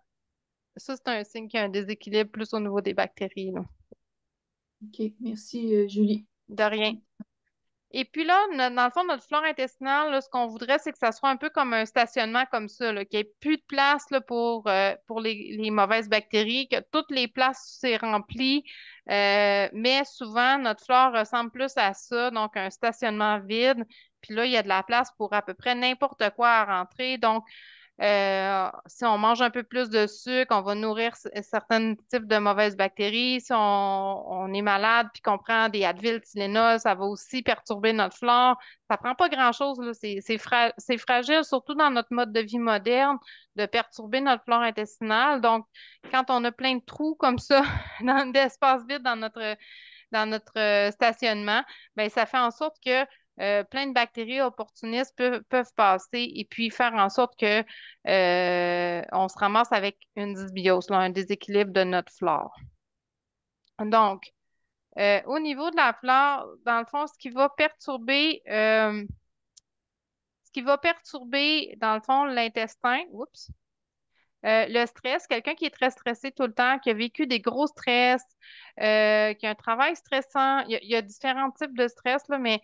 Ça, c'est un signe qu'il y a un déséquilibre plus au niveau des bactéries, là. OK, merci, Julie. De rien. Et puis là, dans le fond, notre flore intestinale, là, ce qu'on voudrait, c'est que ça soit un peu comme un stationnement comme ça, là, qu'il n'y ait plus de place là, pour les mauvaises bactéries, que toutes les places c'est rempli. Mais souvent, notre flore ressemble plus à ça, donc un stationnement vide. Puis là, il y a de la place pour à peu près n'importe quoi à rentrer. Donc, si on mange un peu plus de sucre, on va nourrir certains types de mauvaises bactéries. Si on est malade puis qu'on prend des Advil, Tylenol, ça va aussi perturber notre flore. Ça prend pas grand-chose, là. C'est fragile, surtout dans notre mode de vie moderne, de perturber notre flore intestinale. Donc, quand on a plein de trous comme ça, d'espace vide dans notre stationnement, ben, ça fait en sorte que plein de bactéries opportunistes peuvent passer et puis faire en sorte que on se ramasse avec une dysbiose, là, un déséquilibre de notre flore. Donc, au niveau de la flore, dans le fond, ce qui va perturber, dans le fond, l'intestin, oups, le stress, quelqu'un qui est très stressé tout le temps, qui a vécu des gros stress, qui a un travail stressant, il y a différents types de stress, là, mais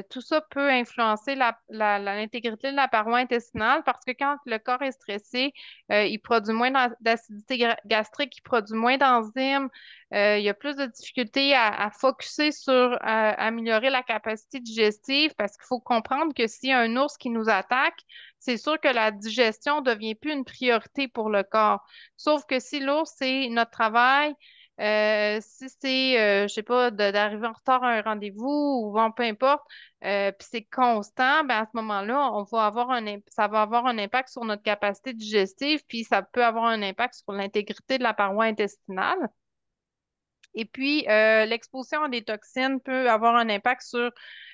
tout ça peut influencer l'intégrité de la paroi intestinale parce que quand le corps est stressé, il produit moins d'acidité gastrique, il produit moins d'enzymes, il y a plus de difficultés à focusser sur améliorer la capacité digestive parce qu'il faut comprendre que s'il y a un ours qui nous attaque, c'est sûr que la digestion ne devient plus une priorité pour le corps. Sauf que si l'ours, c'est notre travail, si c'est, je sais pas, d'arriver en retard à un rendez-vous ou bon, peu importe, puis c'est constant, ben à ce moment-là, ça va avoir un impact sur notre capacité digestive, puis ça peut avoir un impact sur l'intégrité de la paroi intestinale. Et puis, l'exposition à des toxines peut avoir un impact sur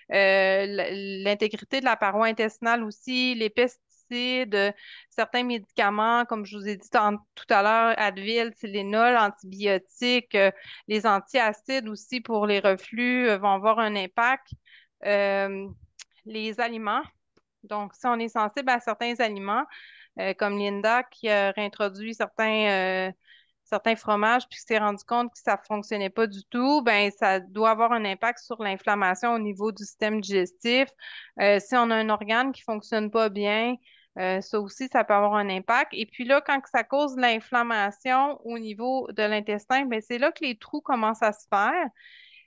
l'intégrité de la paroi intestinale aussi, les pesticides, certains médicaments, comme je vous ai dit tout à l'heure, Advil, Tylenol, antibiotiques, les antiacides aussi pour les reflux vont avoir un impact. Euh, les aliments, donc si on est sensible à certains aliments, comme Linda qui a réintroduit certains fromages puis qui s'est rendu compte que ça fonctionnait pas du tout, ben ça doit avoir un impact sur l'inflammation au niveau du système digestif. Si on a un organe qui fonctionne pas bien, ça aussi, ça peut avoir un impact. Et puis là, quand ça cause de l'inflammation au niveau de l'intestin, ben c'est là que les trous commencent à se faire,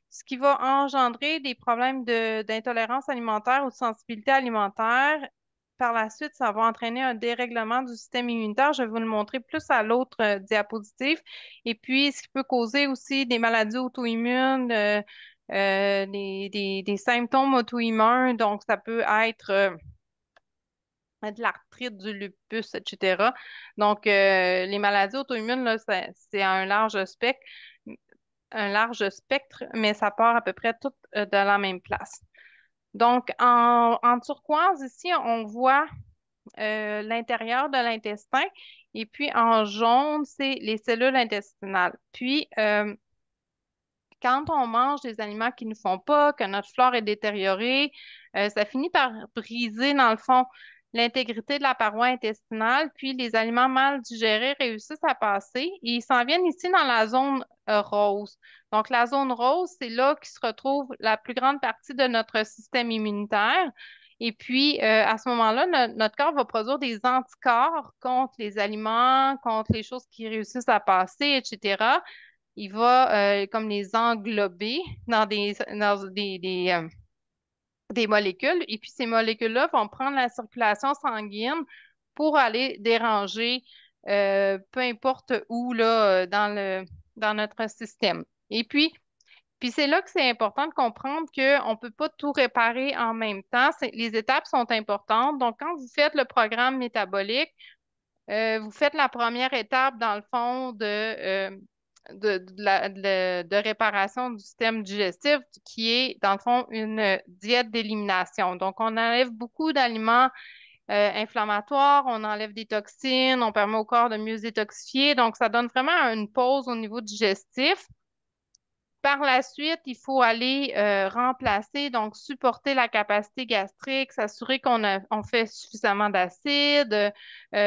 ce qui va engendrer des problèmes d'intolérance alimentaire ou de sensibilité alimentaire. Par la suite, ça va entraîner un dérèglement du système immunitaire. Je vais vous le montrer plus à l'autre diapositive. Et puis, ce qui peut causer aussi des maladies auto-immunes, des symptômes auto-immuns. Donc, ça peut être de l'arthrite, du lupus, etc. Donc, les maladies auto-immunes, là, c'est un large spectre, mais ça part à peu près tout de la même place. Donc, en turquoise, ici, on voit l'intérieur de l'intestin. Et puis en jaune, c'est les cellules intestinales. Puis, quand on mange des aliments qui ne nous font pas, que notre flore est détériorée, ça finit par briser, dans le fond, l'intégrité de la paroi intestinale. Puis les aliments mal digérés réussissent à passer et ils s'en viennent ici dans la zone rose. Donc, la zone rose, c'est là qui se retrouve la plus grande partie de notre système immunitaire. Et puis, à ce moment-là, notre corps va produire des anticorps contre les aliments, contre les choses qui réussissent à passer, etc. Il va comme les englober dans des molécules. Et puis, ces molécules-là vont prendre la circulation sanguine pour aller déranger peu importe où là, dans notre système. Et puis c'est là que c'est important de comprendre qu'on ne peut pas tout réparer en même temps. Les étapes sont importantes. Donc, quand vous faites le programme métabolique, vous faites la première étape, dans le fond, de réparation du système digestif qui est, dans le fond, une diète d'élimination. Donc, on enlève beaucoup d'aliments inflammatoires, on enlève des toxines, on permet au corps de mieux se détoxifier. Donc, ça donne vraiment une pause au niveau digestif. Par la suite, il faut aller remplacer, donc supporter la capacité gastrique, s'assurer on fait suffisamment d'acide,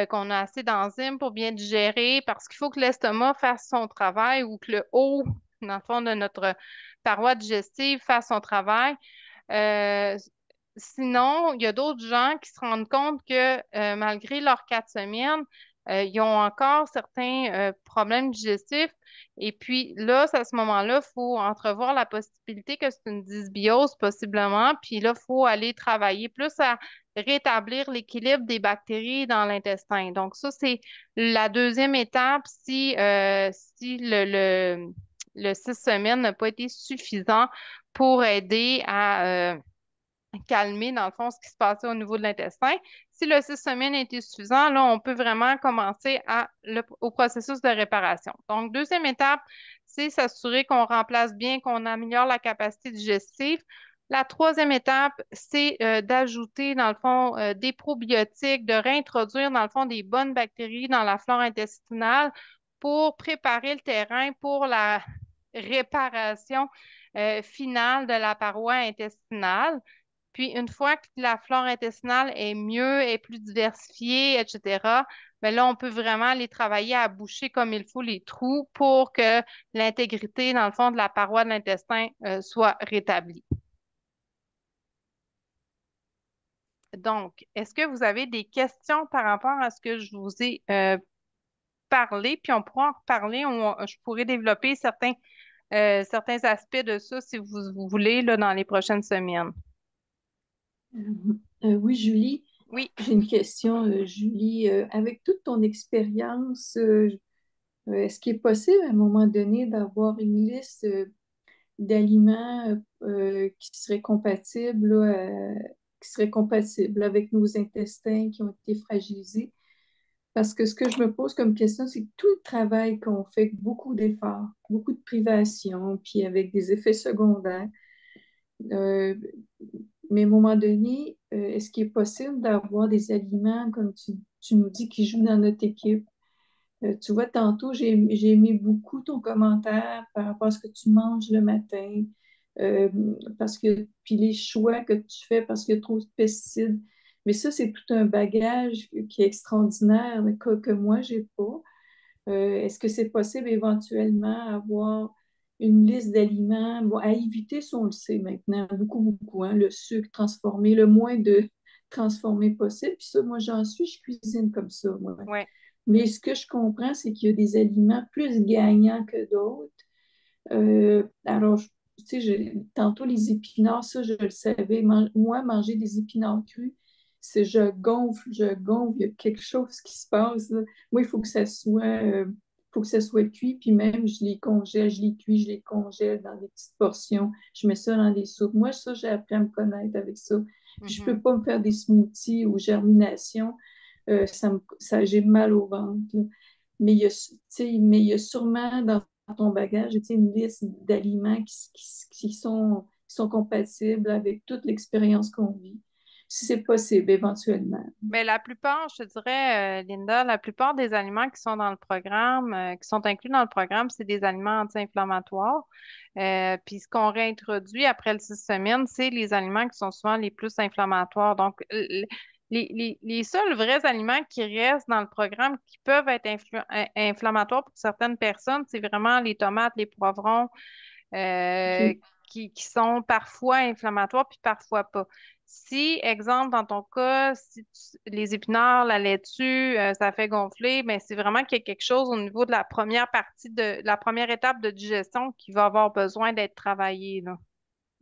qu'on a assez d'enzymes pour bien digérer, parce qu'il faut que l'estomac fasse son travail ou que le haut, dans le fond, de notre paroi digestive fasse son travail. Euh, Sinon, il y a d'autres gens qui se rendent compte que malgré leurs 4 semaines, ils ont encore certains problèmes digestifs. Et puis là, c'est à ce moment-là, il faut entrevoir la possibilité que c'est une dysbiose possiblement. Puis là, il faut aller travailler plus à rétablir l'équilibre des bactéries dans l'intestin. Donc ça, c'est la deuxième étape si le 6 semaines n'a pas été suffisant pour aider à calmer, dans le fond, ce qui se passait au niveau de l'intestin. Si le 6 semaines était suffisant, là, on peut vraiment commencer au processus de réparation. Donc, deuxième étape, c'est s'assurer qu'on remplace bien, qu'on améliore la capacité digestive. La troisième étape, c'est d'ajouter, dans le fond, des probiotiques, de réintroduire, dans le fond, des bonnes bactéries dans la flore intestinale pour préparer le terrain pour la réparation finale de la paroi intestinale. Puis, une fois que la flore intestinale est mieux, est plus diversifiée, etc., bien là, on peut vraiment aller travailler à boucher comme il faut les trous pour que l'intégrité, dans le fond, de la paroi de l'intestin soit rétablie. Donc, est-ce que vous avez des questions par rapport à ce que je vous ai parlé? Puis, on pourra en reparler. Je pourrais développer certains aspects de ça si vous voulez là, dans les prochaines semaines. Oui, Julie, Oui. j'ai une question, Julie. Avec toute ton expérience, est-ce qu'il est possible à un moment donné d'avoir une liste d'aliments qui seraient compatibles, là, qui seraient compatibles avec nos intestins qui ont été fragilisés? Parce que ce que je me pose comme question, c'est que tout le travail qu'on fait, avec beaucoup d'efforts, beaucoup de privations, puis avec des effets secondaires, euh, mais à un moment donné, est-ce qu'il est possible d'avoir des aliments, comme tu nous dis, qui jouent dans notre équipe? Tu vois, tantôt, j'ai aimé beaucoup ton commentaire par rapport à ce que tu manges le matin, euh, puis les choix que tu fais parce qu'il y a trop de pesticides. Mais ça, c'est tout un bagage qui est extraordinaire, que moi, j'ai pas. Est-ce que c'est possible éventuellement avoir une liste d'aliments bon, à éviter, si on le sait maintenant, beaucoup, beaucoup, hein, le sucre transformé, le moins de transformé possible. Puis ça, moi, je cuisine comme ça, moi. Oui. Mais ce que je comprends, c'est qu'il y a des aliments plus gagnants que d'autres. Alors, tu sais, tantôt les épinards, ça, je le savais. Moi, manger des épinards crus, c'est je gonfle, il y a quelque chose qui se passe, là. Moi, il faut que ça soit cuit, puis même, je les congèle, je les cuis, je les congèle dans des petites portions. Je mets ça dans des soupes. Moi, ça, j'ai appris à me connaître avec ça. Puis, je peux pas me faire des smoothies ou germination. J'ai mal au ventre, là. Tu sais, mais il y a sûrement dans ton bagage, tu sais, une liste d'aliments qui sont compatibles avec toute l'expérience qu'on vit, si c'est possible, éventuellement. Mais la plupart, je te dirais, Linda, la plupart des aliments qui sont dans le programme, qui sont inclus dans le programme, c'est des aliments anti-inflammatoires. Puis ce qu'on réintroduit après le 6 semaines, c'est les aliments qui sont souvent les plus inflammatoires. Donc, les seuls vrais aliments qui restent dans le programme qui peuvent être inflammatoires pour certaines personnes, c'est vraiment les tomates, les poivrons, euh, OK. qui sont parfois inflammatoires puis parfois pas. Si, exemple, dans ton cas, si les épinards, la laitue, ça fait gonfler, mais c'est vraiment qu'il y a quelque chose au niveau de la première partie de la première étape de digestion qui va avoir besoin d'être travaillé, là.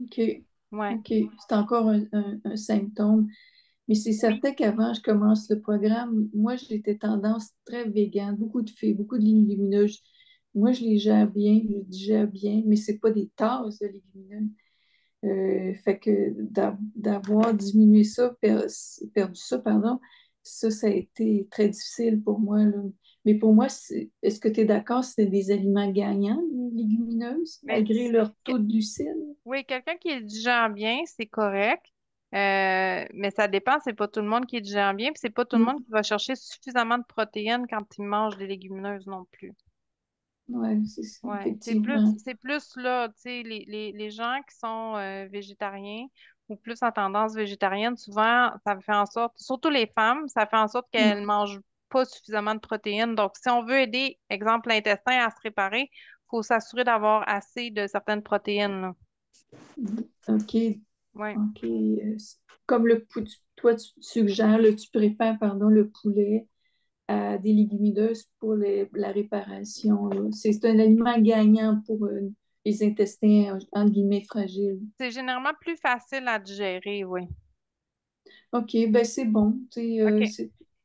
OK. Ouais. OK. C'est encore un symptôme. Mais c'est Oui. certain qu'avant je commence le programme, moi, j'étais tendance très végane, beaucoup de fibres, beaucoup de légumineuses. Moi, je les gère bien, je digère bien, mais c'est pas des tasses de légumineuses. Fait que d'avoir diminué ça, perdu ça, pardon, ça a été très difficile pour moi, là. Mais pour moi, est-ce que tu es d'accord, c'est des aliments gagnants, les légumineuses, Mais malgré leur taux de glucides? oui, quelqu'un qui digère bien, c'est correct. Mais ça dépend, c'est pas tout le monde qui digère bien, puis c'est pas tout le monde qui va chercher suffisamment de protéines quand il mange des légumineuses non plus. Oui, c'est ça, Ouais, effectivement. c'est plus là, tu sais, les gens qui sont végétariens ou plus en tendance végétarienne, souvent, ça fait en sorte, surtout les femmes, ça fait en sorte qu'elles Mm. mangent pas suffisamment de protéines. Donc, si on veut aider, exemple, l'intestin à se réparer, il faut s'assurer d'avoir assez de certaines protéines, là. OK, Ouais. OK. Comme toi, tu suggères, tu préfères, pardon, le poulet à des légumineuses pour la réparation, là. C'est un aliment gagnant pour les intestins, entre guillemets, fragiles. C'est généralement plus facile à digérer, oui. OK, ben c'est bon. OK,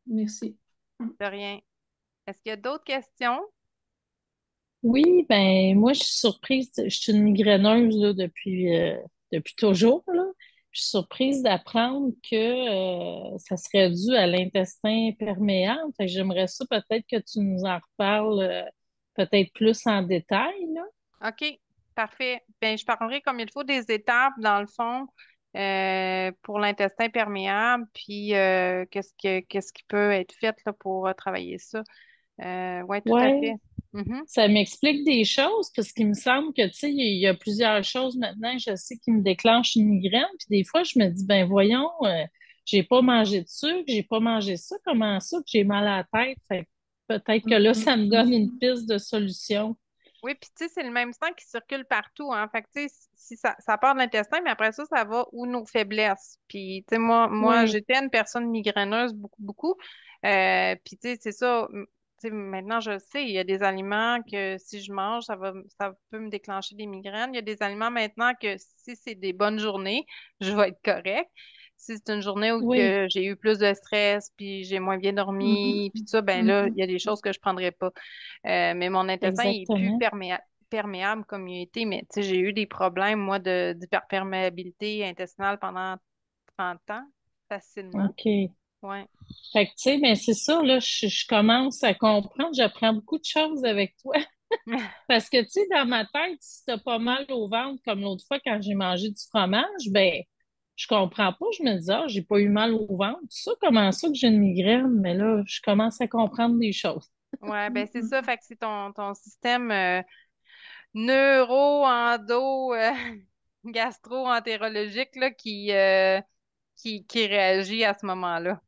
Merci. de rien. Est-ce qu'il y a d'autres questions? Oui, ben moi, je suis surprise. Je suis une migraineuse là, depuis toujours, là. Je suis surprise d'apprendre que ça serait dû à l'intestin perméable. Fait que j'aimerais ça peut-être que tu nous en reparles peut-être plus en détail, là. OK, parfait. Ben, je parlerai comme il faut des étapes, dans le fond, pour l'intestin perméable, puis qu'est-ce qui peut être fait là, pour travailler ça. Oui, tout à Ouais, fait. Mhm. ça m'explique des choses parce qu'il me semble que, tu sais, il y a plusieurs choses maintenant, je sais, qui me déclenchent une migraine. Puis des fois, je me dis, ben voyons, j'ai pas mangé de sucre, j'ai pas mangé ça, comment ça que j'ai mal à la tête? Fait que peut-être que là, ça me donne une piste de solution. Oui, puis tu sais, c'est le même sang qui circule partout, hein. Fait que tu sais, si ça part de l'intestin, mais après ça va où nos faiblesses. Puis tu sais, moi, Oui, j'étais une personne migraineuse beaucoup, beaucoup. Puis tu sais, c'est ça. Tu sais, maintenant, je sais, il y a des aliments que si je mange, ça peut me déclencher des migraines. Il y a des aliments maintenant que si c'est des bonnes journées, je vais être correct. Si c'est une journée où oui, que j'ai eu plus de stress, puis j'ai moins bien dormi, puis tout ça, ben là, il y a des choses que je prendrais pas. Mais mon intestin il est plus exactement. perméable comme il était. Mais tu sais, j'ai eu des problèmes, moi, d'hyperperméabilité intestinale pendant 30 ans, facilement. OK. Ouais. Fait que, tu sais, mais c'est ça, là, je commence à comprendre, j'apprends beaucoup de choses avec toi. Parce que, tu sais, dans ma tête, si t'as pas mal au ventre, comme l'autre fois quand j'ai mangé du fromage, ben, je comprends pas. Je me dis, ah, j'ai pas eu mal au ventre. Tout ça, comment ça que j'ai une migraine? Mais là, je commence à comprendre des choses. Ouais, ben c'est ça. Fait que c'est ton système neuro-endo gastro-entérologique là, qui réagit à ce moment-là.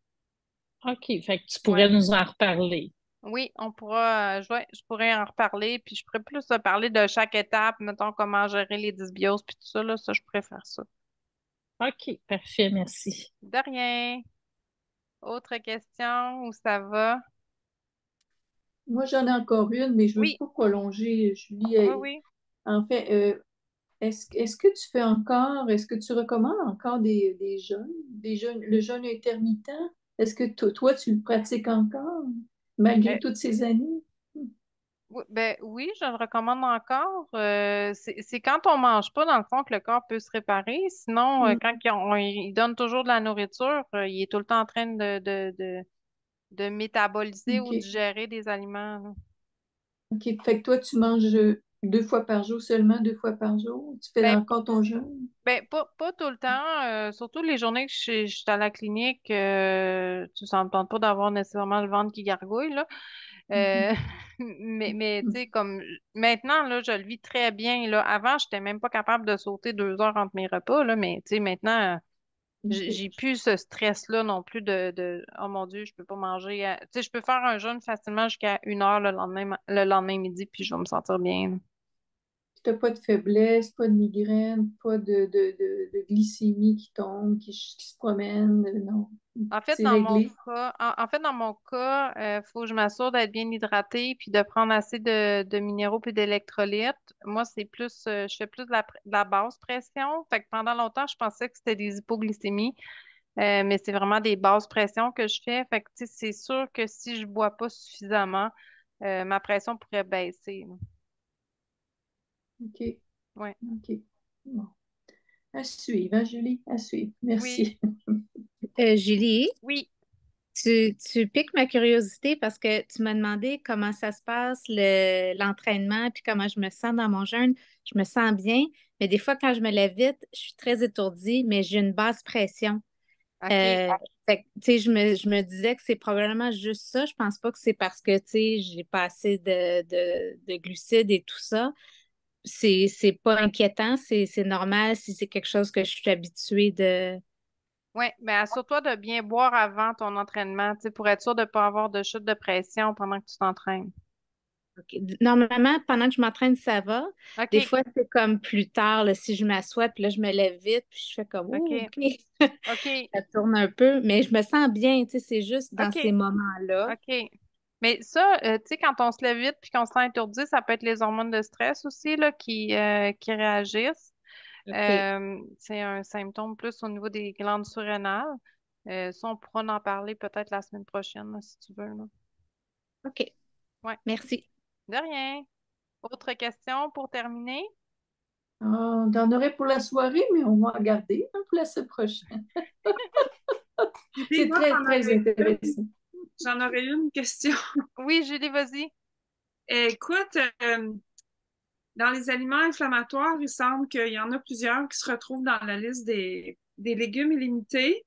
OK, fait que tu Ouais. pourrais nous en reparler. Oui, on pourra, je pourrais en reparler, puis je pourrais plus parler de chaque étape, mettons comment gérer les dysbioses, puis tout ça, là, ça, je préfère ça. OK, parfait, merci. De rien. Autre question où ça va? Moi, j'en ai encore une, mais je ne veux Oui, pas prolonger, Julie. oui, oui. En fait, est-ce que tu fais encore, est-ce que tu recommandes encore des jeûnes, le jeûne intermittent? Est-ce que toi, tu le pratiques encore, Euh, malgré toutes ces années? oui, ben oui, je le recommande encore. C'est quand on mange pas, dans le fond, que le corps peut se réparer. Sinon, Mm. quand il donne toujours de la nourriture, il est tout le temps en train de métaboliser ou OK. digérer des aliments, là. OK. Fait que toi, tu manges 2 fois par jour seulement, 2 fois par jour? Tu fais Ben, encore ton jeûne? pas tout le temps, surtout les journées que je suis à la clinique, ça me tente pas d'avoir nécessairement le ventre qui gargouille, là. Euh, Mhm. mais tu sais, comme maintenant, là, je le vis très bien, là. Avant, j'étais même pas capable de sauter 2 heures entre mes repas, là, mais tu sais, maintenant, OK. j'ai plus ce stress-là non plus oh mon Dieu, je peux pas manger. Tu sais, je peux faire un jeûne facilement jusqu'à 1 heure le lendemain midi, puis je vais me sentir bien, là. Tu n'as pas de faiblesse, pas de migraine, pas de glycémie qui tombe, qui se promène, non. En fait, C'est dans mon réglé. cas, en fait, dans mon cas, faut que je m'assure d'être bien hydratée puis de prendre assez de minéraux puis d'électrolytes. Moi, c'est plus, je fais plus de la basse pression. Fait que pendant longtemps, je pensais que c'était des hypoglycémies, mais c'est vraiment des basses pressions que je fais. Fait que, tu sais, c'est sûr que si je bois pas suffisamment, ma pression pourrait baisser, là. OK. Ouais. OK. Bon. À suivre, hein, Julie? À suivre. Oui, Merci. Julie, oui. Tu piques ma curiosité parce que tu m'as demandé comment ça se passe, l'entraînement, puis comment je me sens dans mon jeûne. Je me sens bien, mais des fois, quand je me lève vite, je suis très étourdie, mais j'ai une basse pression. OK. Euh, fait que, tu sais, je me disais que c'est probablement juste ça. Je pense pas que c'est parce que, tu sais, j'ai pas assez de glucides et tout ça. C'est pas inquiétant, c'est normal si c'est quelque chose que je suis habituée de. Oui, mais assure-toi de bien boire avant ton entraînement, tu sais, pour être sûr de ne pas avoir de chute de pression pendant que tu t'entraînes. OK. Normalement, pendant que je m'entraîne, ça va. Des OK, fois, c'est comme plus tard, là, si je m'assois, puis là, je me lève vite, puis je fais comme, oh, OK, OK, OK, ça tourne un peu, mais je me sens bien, tu sais, c'est juste dans ces OK, moments-là. OK. Mais ça, tu sais, quand on se lève vite puis qu'on se sent étourdi, ça peut être les hormones de stress aussi là, qui réagissent. OK, C'est un symptôme plus au niveau des glandes surrénales. Ça, on pourra en parler peut-être la semaine prochaine, là, si tu veux, là. OK, Ouais, merci. de rien. Autre question pour terminer? On en aurait pour la soirée, mais on va en garder hein, pour la semaine prochaine. Julie, C'est moi, très, très intéressant. j'en aurais une question. Oui, Julie, vas-y. Écoute, dans les aliments inflammatoires, il semble qu'il y en a plusieurs qui se retrouvent dans la liste des légumes illimités.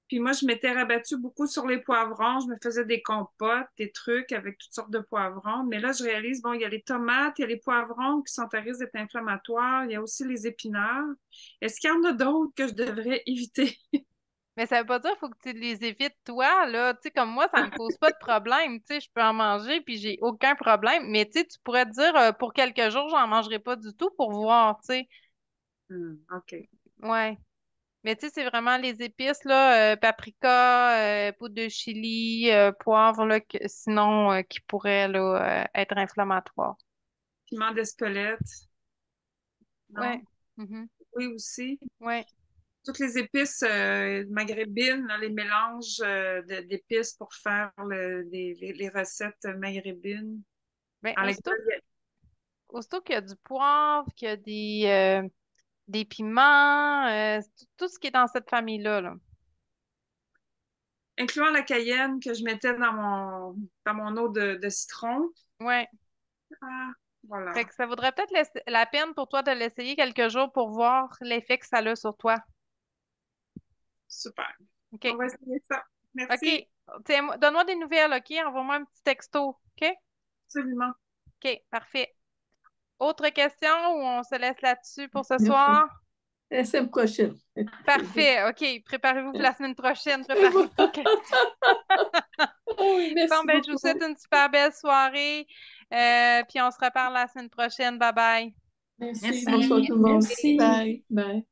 Puis moi, je m'étais rabattue beaucoup sur les poivrons. Je me faisais des compotes, des trucs avec toutes sortes de poivrons. Mais là, je réalise, bon, il y a les tomates, il y a les poivrons qui sont à risque d'être inflammatoires. Il y a aussi les épinards. Est-ce qu'il y en a d'autres que je devrais éviter? Mais ça veut pas dire qu'il faut que tu les évites toi, là. Tu sais, comme moi, ça me cause pas de problème. Tu sais, je peux en manger puis j'ai aucun problème. Mais tu sais, tu pourrais te dire pour quelques jours, j'en mangerai pas du tout pour voir, tu sais. OK. Ouais. Mais tu sais, c'est vraiment les épices, là, paprika, poudre de chili, poivre, là, sinon, qui pourraient, là, être inflammatoires. Piment d'Espelette, non? Ouais. Mhm. Oui, aussi. Ouais. Toutes les épices maghrébines, là, les mélanges d'épices pour faire les recettes maghrébines. Ben, À l'école, aussitôt qu'il y a du poivre, qu'il y a des piments, tout ce qui est dans cette famille-là, là. incluant la cayenne que je mettais dans mon eau de citron. Ouais. Ah, voilà. Fait que ça vaudrait peut-être la peine pour toi de l'essayer quelques jours pour voir l'effet que ça a sur toi. Super. On OK. va essayer ça. Merci. OK. Donne-moi des nouvelles, OK? Envoie-moi un petit texto. OK? Absolument. OK, parfait. Autre question ou on se laisse là-dessus pour ce Merci. soir? La semaine prochaine. Parfait. OK. Préparez-vous pour la semaine prochaine. Et Préparez voilà. vos questions. Oui, Bon, merci ben, je vous souhaite beaucoup. une super belle soirée. Puis on se reparle la semaine prochaine. Bye bye. Merci. Merci. Bonsoir tout le monde. Merci. Bye. Bye.